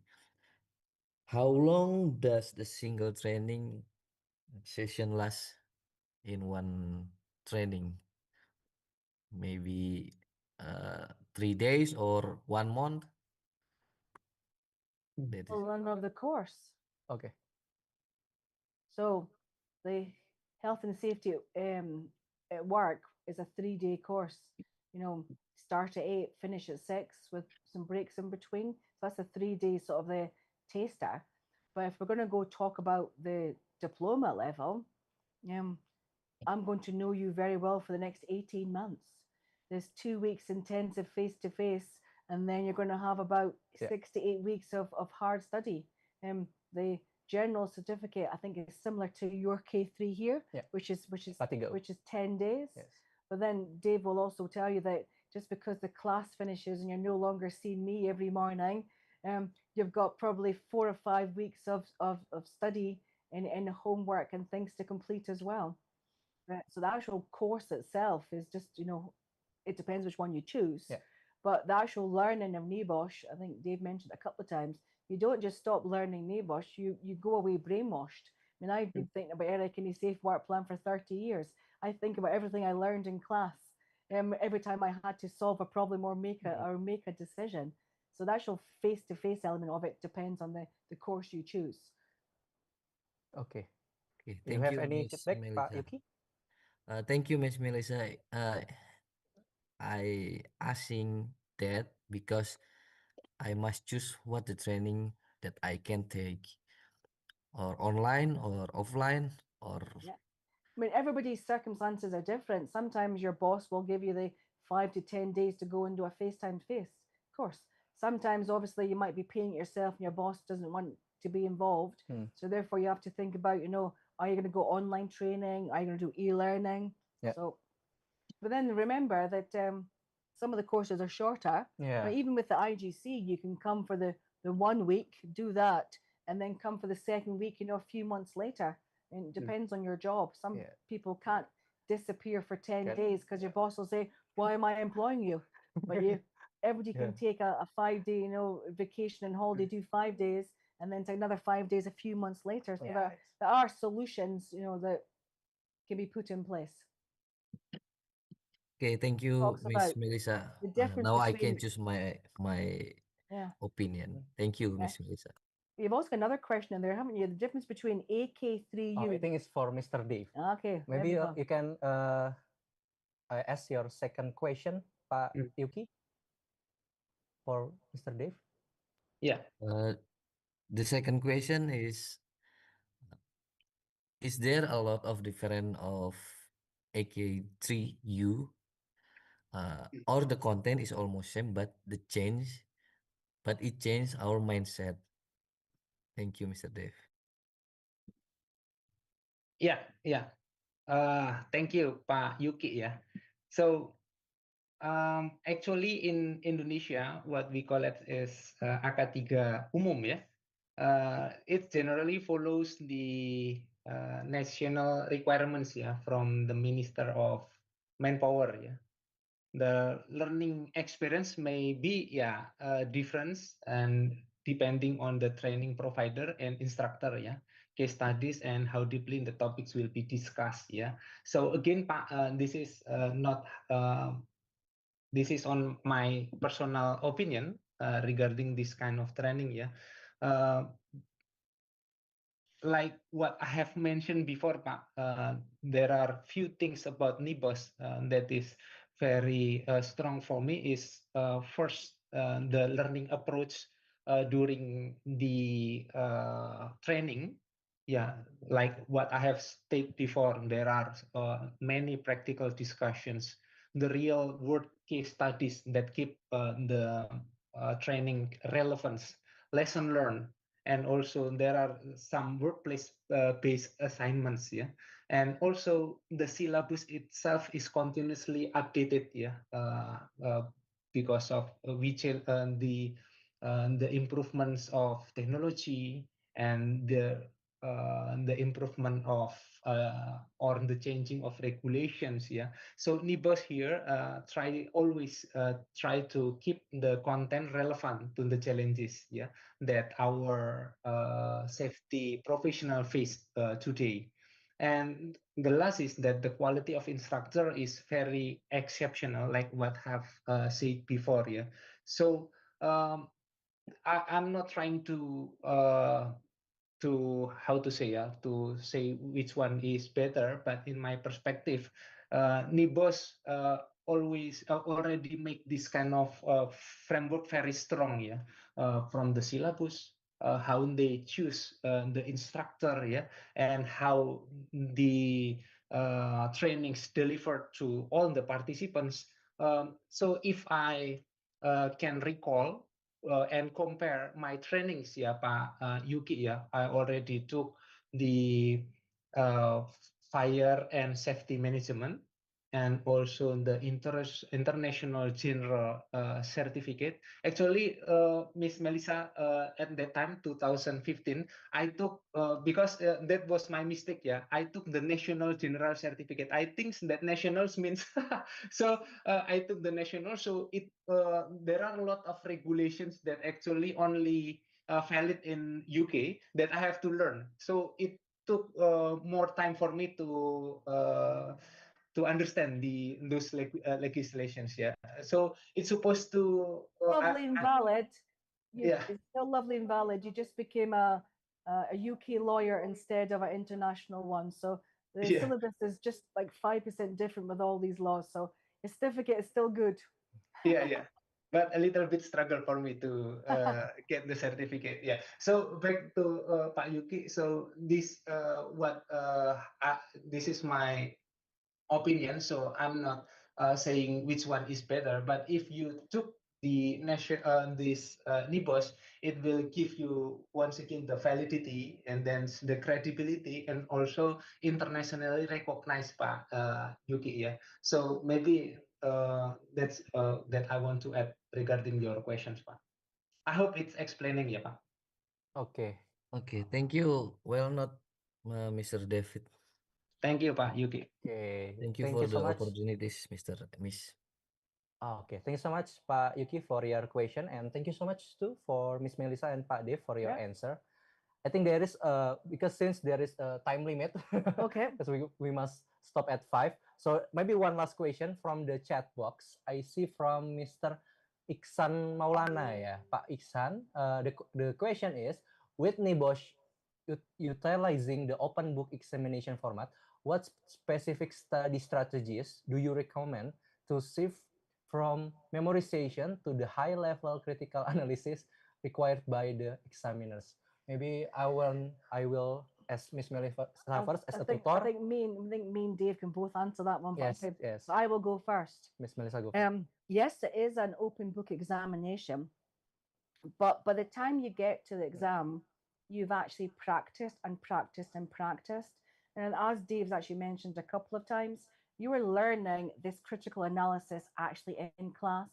How long does the single training session last in one training? Maybe 3 days or 1 month? That The is run of the course. Okay. So the health and safety at work is a 3 day course. You know, start at 8, finish at 6 with some breaks in between. So that's a 3 day sort of the taster. But if we're going to go talk about the diploma level, um, I'm going to know you very well for the next 18 months. There's 2 weeks intensive face to face, and then you're going to have about Yeah. 6 to 8 weeks of hard study. The general certificate, I think, is similar to your K3 here, Yeah. which is Latigo. which is 10 days. Yes. But then Dave will also tell you that just because the class finishes and you're no longer seeing me every morning, you've got probably 4 or 5 weeks of study and homework and things to complete as well. So the actual course itself is just, it depends which one you choose. Yeah. But the actual learning of NEBOSH, I think Dave mentioned a couple of times, you don't just stop learning NEBOSH, you go away brainwashed. I mean, I've been thinking about Eric and his safe work plan for 30 years. I think about everything I learned in class every time I had to solve a problem or make a decision. So the actual face-to-face element of it depends on the course you choose. Okay. okay. You Thank have you, any Miss feedback, Pak Melissa. Yuki? Thank you, Miss Melissa. I asking that because I must choose what the training that I can take, or online or offline, or Yeah. I mean, everybody's circumstances are different. Sometimes your boss will give you the 5 to 10 days to go and do a FaceTime face course. Sometimes, obviously, you might be paying it yourself and your boss doesn't want to be involved. So, therefore, you have to think about, are you going to go online training? Are you going to do e learning? Yeah. So, but then remember that some of the courses are shorter. Yeah. But even with the IGC, you can come for the 1 week, do that, and then come for the second week, a few months later. And it depends on your job. Some Yeah. people can't disappear for 10 Can- days because your boss will say, "Why am I employing you?" But everybody can Yeah. take a 5 day, vacation and holiday, do 5 days, and then take another 5 days a few months later. So Yeah. there are solutions, that can be put in place. okay. Thank you, Talks Miss about Melissa. the difference Now I can between choose my yeah. opinion. Thank you, Yeah. Miss Melissa. You've also got another question in there, haven't you? The difference between AK3U. I think it's for Mr. Dave. Okay, there Maybe we go. you can ask your second question, Pak Yuki, for Mr. Dave. Yeah. The second question is there a lot of difference of AK3U, or the content is almost same, but it changed our mindset? Thank you, Mr. Dave. Yeah. Yeah. Thank you, Pak Yuki. Yeah. So actually in Indonesia, what we call it is AK3 umum. Yeah. It generally follows the national requirements. Yeah, from the Minister of Manpower. Yeah. The learning experience may be different and depending on the training provider and instructor, case studies and how deeply the topics will be discussed. So again, Pak, this is not this is on my personal opinion regarding this kind of training. uh, like what I have mentioned before, Pak, there are few things about NIBOS that is very strong for me. Is first the learning approach during the training. Yeah, like what I have stated before, there are many practical discussions, the real world case studies that keep the training relevance, lesson learned, and also there are some workplace based assignments. And also the syllabus itself is continuously updated. Because of the improvements of technology and the the improvement of or the changing of regulations. Yeah. So NEBOSH here always try to keep the content relevant to the challenges. Yeah, that our safety professional face today. And the last is that the quality of instructor is very exceptional, like what have said before. Yeah. So I'm not trying to how to say, to say which one is better, but in my perspective, NIBOS always already make this kind of framework very strong. Yeah, from the syllabus, how they choose the instructor. Yeah, and how the trainings delivered to all the participants. So if I can recall and compare my trainings, ya Pak Yuki, ya, I already took the uh, fire and safety management and also the international general certificate. Actually, Miss Melissa, at that time, 2015, I took, because that was my mistake, yeah, I took the national general certificate. I think that nationals means, so I took the national. So there are a lot of regulations that actually only valid in UK that I have to learn. So it took more time for me to understand those legislations. Yeah, so it's supposed to Lovely and valid. yeah. It's still lovely and valid. You just became a UK lawyer instead of an international one. So the Yeah, syllabus is just like 5% different with all these laws. So your certificate is still good. yeah, but a little bit struggle for me to get the certificate. Yeah. So back to Pak Yuki. So this is my opinion. So I'm not saying which one is better, but if you took the this NIBOS, it will give you once again the validity and then the credibility and also internationally recognized by Yuki. Yeah. So maybe that's that I want to add regarding your questions, Pak. I hope it's explaining, yeah, Pak. Okay. Okay, thank you. Well, not Mr. David. Thank you, Pak Yuki. Okay. Thank you Thank for you so the much. opportunities, Mr. Miss. Okay. Thank you so much, Pak Yuki, for your question, and thank you so much too for Miss Melissa and Pak Dev for your Yeah. answer. I think there is because since there is a time limit, Okay. because we must stop at 5. So maybe one last question from the chat box. I see from Mr. Iksan Maulana, ya, Pak Iksan. The question is, with NEBOSH utilizing the open book examination format, what specific study strategies do you recommend to shift from memorization to the high-level critical analysis required by the examiners? Maybe I will ask Miss Melissa first as a tutor. I think me and Dave can both answer that one. Yes, Okay. yes. So I will go first. Miss Melissa, go first. Yes, it is an open book examination, but by the time you get to the exam, you've actually practiced and practiced and practiced. And as Dave's actually mentioned a couple of times, you are learning this critical analysis actually in class.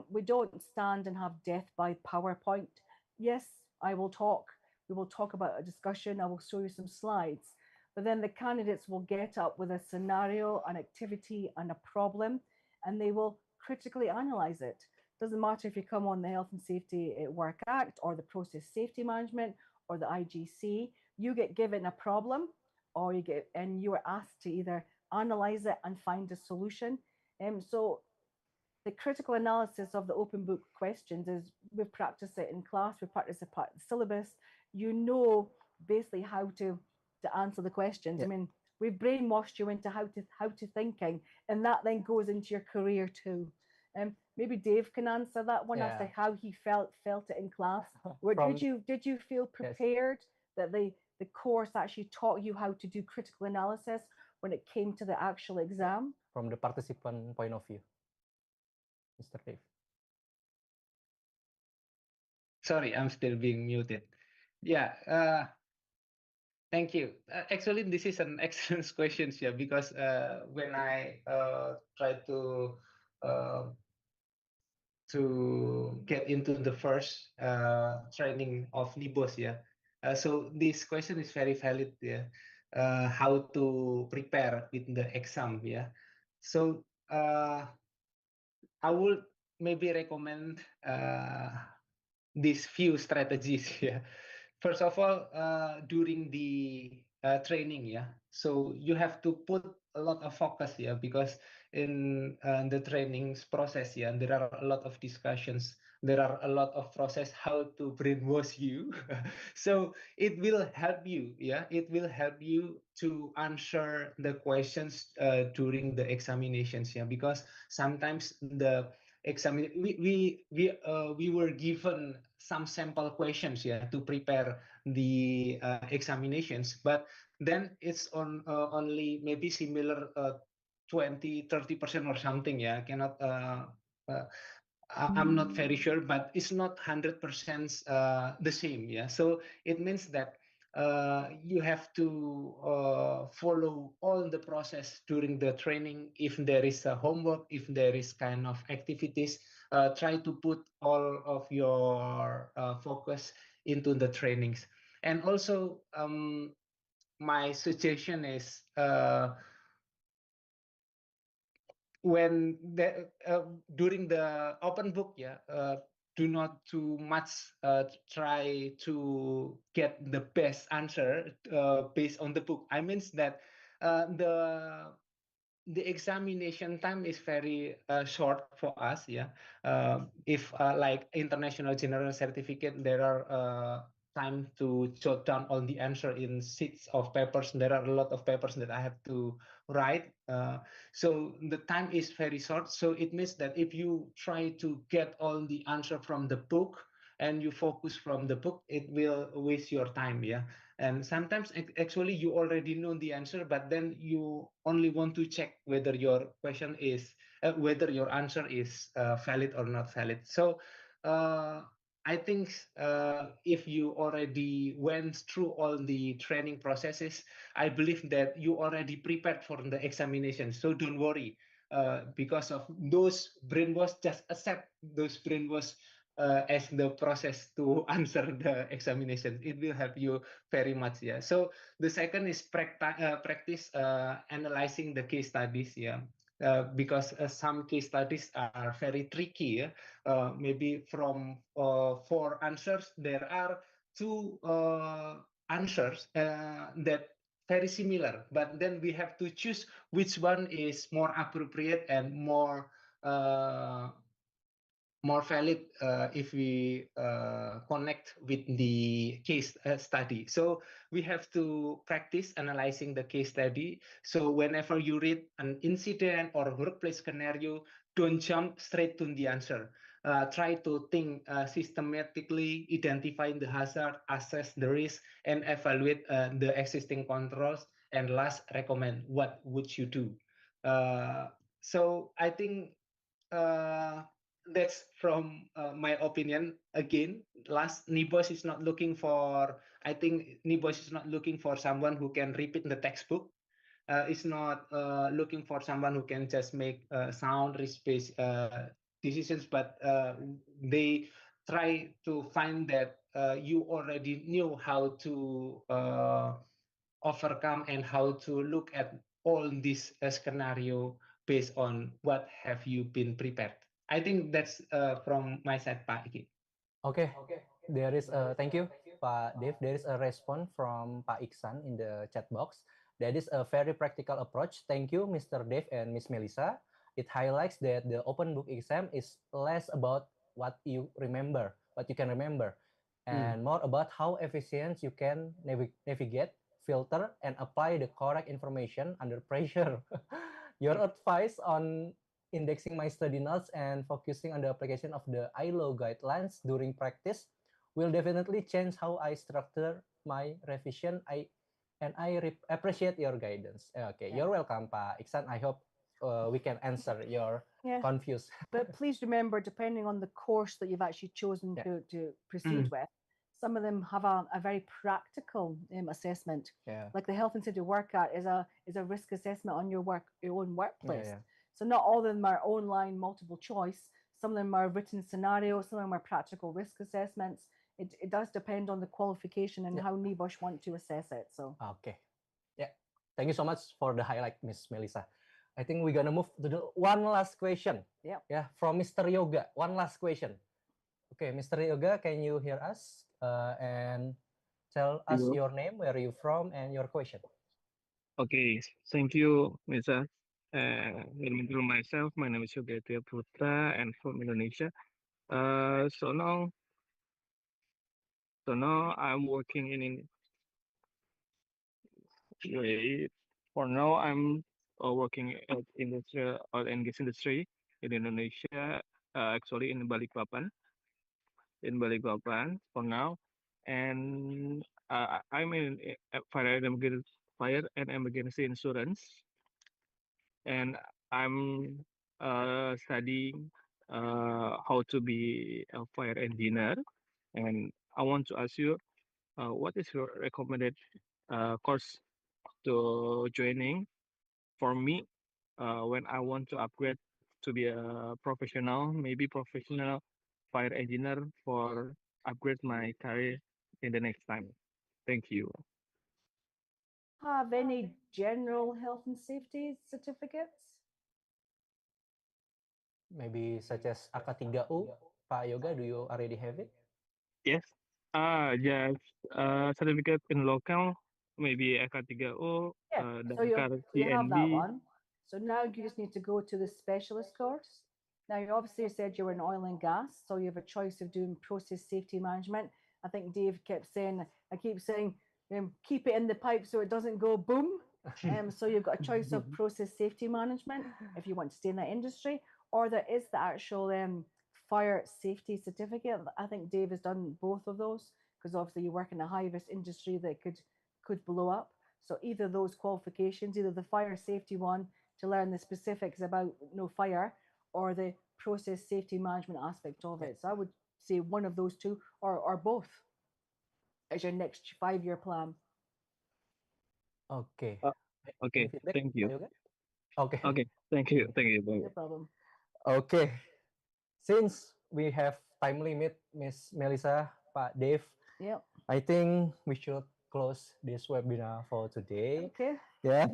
We don't stand and have death by PowerPoint. Yes, I will talk. We will talk about a discussion. I will show you some slides. But then the candidates will get up with a scenario, an activity, and a problem, and they will critically analyze it. Doesn't matter if you come on the Health and Safety at Work Act or the Process Safety Management or the IGC, you get given a problem or you are asked to either analyze it and find a solution. So the critical analysis of the open book questions is we've practiced it in class, we've practiced it part of the syllabus. You know basically how to answer the questions. Yeah. I mean, we've brainwashed you into how to thinking, and that then goes into your career too. Maybe Dave can answer that one as to how he felt it in class. Did you feel prepared that the course actually taught you how to do critical analysis when it came to the actual exam? From the participant point of view, Mr. Dave. Sorry, I'm still being muted. Yeah, thank you. Actually, this is an excellent question, yeah, because when I try to get into the first training of NIBOS, yeah, So this question is very valid. Yeah, how to prepare with the exam. Yeah, so I would maybe recommend these few strategies. Yeah, first of all, during the training, yeah, so you have to put a lot of focus, yeah, because in the trainings process, yeah, there are a lot of discussions, there are a lot of process how to brainwash you. So it will help you, yeah, it will help you to answer the questions during the examinations, yeah, because sometimes the we were given some sample questions, yeah, to prepare the examinations, but then it's only maybe similar 20-30% or something, yeah, I cannot uh, I'm not very sure, but it's not 100% the same, yeah. So it means that you have to follow all the process during the training. If there is a homework, if there is kind of activities, try to put all of your focus into the trainings. And also, my suggestion is when during the open book, yeah, do not too much try to get the best answer based on the book. I means that the examination time is very short for us, yeah. If like international general certificate, there are time to jot down all the answer in sheets of papers. There are a lot of papers that I have to write, so the time is very short. So it means that if you try to get all the answer from the book and you focus from the book, it will waste your time, yeah. And sometimes actually you already know the answer, but then you only want to check whether your question is whether your answer is valid or not valid. So I think if you already went through all the training processes, I believe that you already prepared for the examination. So don't worry, because of those brainwash, just accept those brainwash as the process to answer the examination. It will help you very much, yeah. So the second is practice analyzing the case studies, yeah. Because some case studies are very tricky, yeah? Maybe from four answers, there are two answers that very similar, but then we have to choose which one is more appropriate and more valid if we connect with the case study. So we have to practice analyzing the case study. So whenever you read an incident or workplace scenario, don't jump straight to the answer. Try to think systematically, identifying the hazard, assess the risk, and evaluate the existing controls. And last, recommend what would you do. So I think uh, that's from my opinion. Again, last, NEBOSH is not looking for. I think NEBOSH is not looking for someone who can repeat the textbook. It's not looking for someone who can just make sound risk-based decisions, but they try to find that you already knew how to overcome and how to look at all these scenario based on what have you been prepared. I think that's from my side, Pak Iki. Okay, there is a thank you, Pak Dev. There is a response from Pak Iksan in the chat box. That is a very practical approach. Thank you, Mr. Dev and Miss Melissa. It highlights that the open book exam is less about what you remember, what you can remember, and more about how efficient you can navigate, filter, and apply the correct information under pressure. Your advice on indexing my study notes and focusing on the application of the ILO guidelines during practice will definitely change how I structure my revision. I appreciate your guidance. Okay, Yeah. you're welcome, Pak Iksan. I hope we can answer your Yeah. confused. But please remember, depending on the course that you've actually chosen Yeah. to proceed with, some of them have a very practical assessment. Yeah. Like the health and safety workout is a risk assessment on your own workplace. Yeah. So not all of them are online multiple choice. Some of them are written scenarios. Some of them are practical risk assessments. it does depend on the qualification and Yeah. how NEBOSH want to assess it. So Okay. Yeah. Thank you so much for the highlight, Miss Melissa. I think we're gonna move to the one last question. yeah. Yeah, from Mr. Yoga. One last question. Okay, Mr. Yoga, can you hear us? And tell us Hello. your name, where you from, and your question. Okay, thank you, Misa. Let me introduce myself. My name is Yoga Tia Putra and from Indonesia. Uh, so now, so now I'm working wait, for now I'm working at industrial oil and gas industry in Indonesia. Actually in Balikpapan for now, and I'm in fire and emergency insurance, and I'm studying how to be a fire engineer. And I want to ask you, what is your recommended course to joining for me when I want to upgrade to be a professional, maybe professional fire engineer for upgrade my career in the next time. Thank you. Do you have any general health and safety certificates? Maybe such as AK3U. Pak Yoga, do you already have it? Yes. Just certificate in local, maybe EK3U, Yeah, so Dakar you have that CND. one. So now you just need to go to the specialist course. Now you obviously said you were in oil and gas, so you have a choice of doing process safety management. I think Dave kept saying, I keep saying, keep it in the pipe so it doesn't go boom. So you've got a choice of process safety management if you want to stay in that industry, or there is the actual fire safety certificate. I think Dave has done both of those because obviously you work in a high risk industry that could blow up. So either those qualifications, either the fire safety one to learn the specifics about fire, or the process safety management aspect of it. So I would say one of those two, or both, as your next 5-year plan. Okay. Uh, Any okay, feedback, thank Pak you. Yoga? Okay. Okay, thank you. Thank you. No problem. Okay. Since we have time limit, Miss Melissa, Pak Dave, Yep. I think we should close this webinar for today. Okay. Yeah.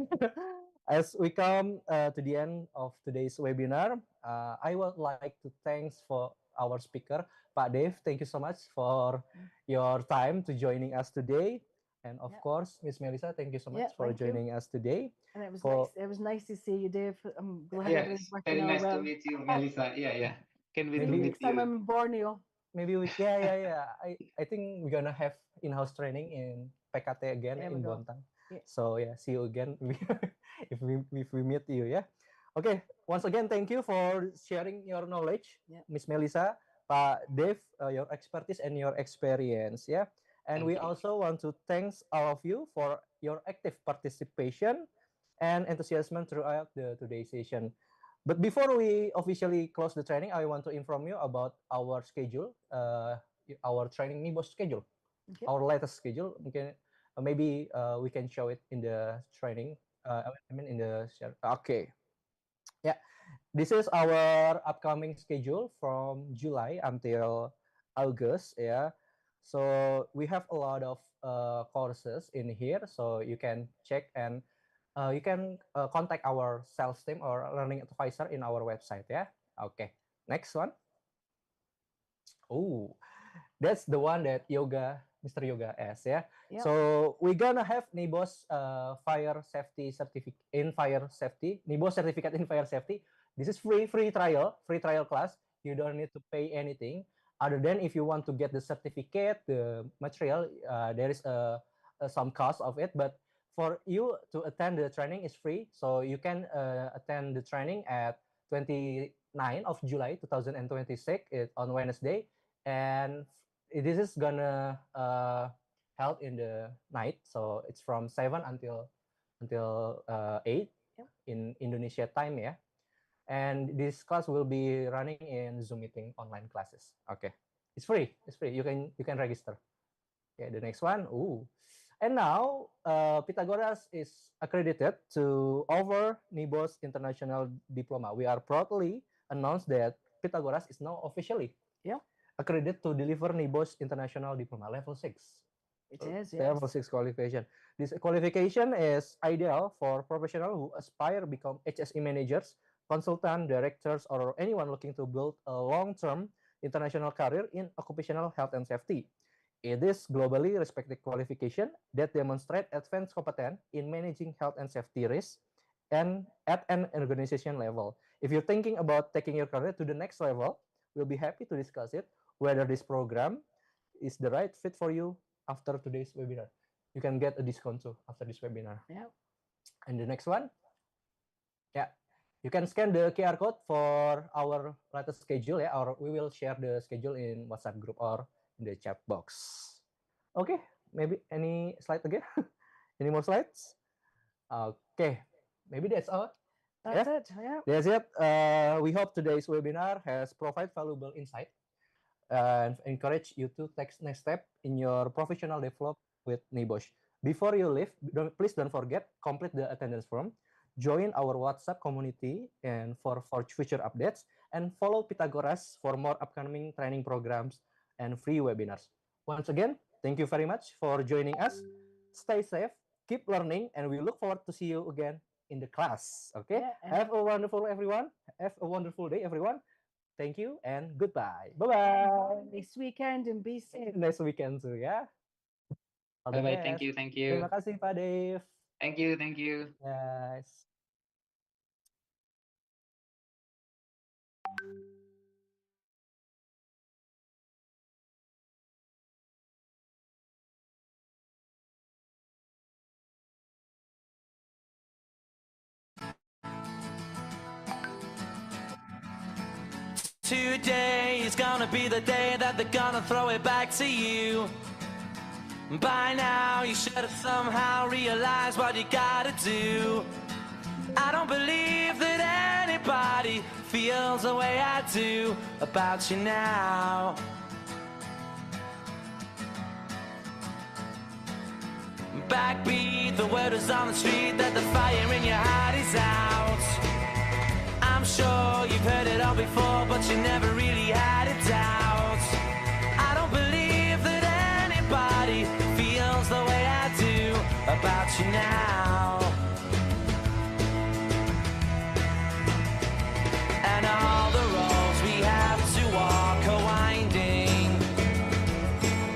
As we come to the end of today's webinar, I would like to thanks for our speaker, Pak Dave. Thank you so much for your time to joining us today. And of course, Miss Melissa, thank you so much for joining us today. And it was nice. It was nice to see you, Dave. I'm glad everything's working very out nice well. to meet you, Melissa. Yeah. Can we Maybe to meet Next time you? I'm in Borneo. Maybe we yeah. I think we're gonna have in-house training in PKT again There in we go. Bontang. Yeah. So yeah, see you again if we meet you, yeah. Okay, once again, thank you for sharing your knowledge, Miss Melissa, Pak Dave, your expertise and your experience, yeah. And we also want to thanks all of you for your active participation and enthusiasm throughout the today's session. But before we officially close the training, I want to inform you about our schedule, our training NEBOSH schedule, our latest schedule. Maybe we can show it in the training. In the share. Okay. Yeah, this is our upcoming schedule from July until August. Yeah, so we have a lot of courses in here, so you can check and you can contact our sales team or learning advisor in our website. Yeah. Okay. Next one. Oh, that's the one that Mr. Yoga asked. Yeah. Yep. So we're gonna have NEBOSH fire safety certificate in fire safety. NEBOSH certificate in fire safety. This is free trial class. You don't need to pay anything other than if you want to get the certificate, the material. There is some cost of it, but for you to attend the training is free. So you can attend the training at 29 of July 2026 on Wednesday, and this is gonna held in the night. So it's from 7 until 8 in Indonesia time, yeah. And this class will be running in Zoom meeting online classes. Okay, it's free. It's free. You can register. Okay, the next one. Ooh. And now Pythagoras is accredited to offer NEBOSH International Diploma. We are proudly announced that Pythagoras is now officially accredited to deliver NEBOSH International Diploma Level 6. It is, The level yes. 6 qualification. This qualification is ideal for professionals who aspire to become HSE managers, consultant, directors, or anyone looking to build a long-term international career in occupational health and safety. It is globally respected qualification that demonstrate advanced competence in managing health and safety risks and at an organization level. If you're thinking about taking your career to the next level, we'll be happy to discuss it, whether this program is the right fit for you after today's webinar. You can get a discount too after this webinar. Yeah. And the next one, yeah, you can scan the QR code for our latest schedule, yeah, or we will share the schedule in WhatsApp group or in the chat box. Okay, maybe any slide again? Any more slides? Okay, maybe that's all. That's it. Yeah. That's it. We hope today's webinar has provided valuable insight and encourage you to take next step in your professional development with NEBOSH. Before you leave, please don't forget, complete the attendance form, join our WhatsApp community and for future updates, and follow Pythagoras for more upcoming training programs and free webinars. Once again, thank you very much for joining us. Stay safe, keep learning, and we look forward to see you again in the class. Okay? Yeah, Have a wonderful everyone. Have a wonderful day, everyone. Thank you and goodbye. Bye-bye. Next weekend and be safe. Next weekend too ya. All the Bye-bye. Thank best. you. Thank Terima you. kasih Pak Dave. Thank you. Thank you. Guys. Today is gonna be the day that they're gonna throw it back to you. By now you should have somehow realized what you gotta do. I don't believe that anybody feels the way I do about you now. Backbeat, the word is on the street that the fire in your heart is out. I'm sure you've heard it all before, but you never really had a doubt. I don't believe that anybody feels the way I do about you now. And all the roads we have to walk are winding,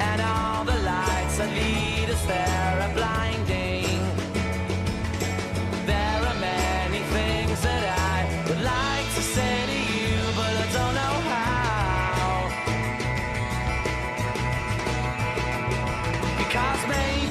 and all the lights that lead us there are blinding. There are many things that I would like to say to you, but I don't know how. Because maybe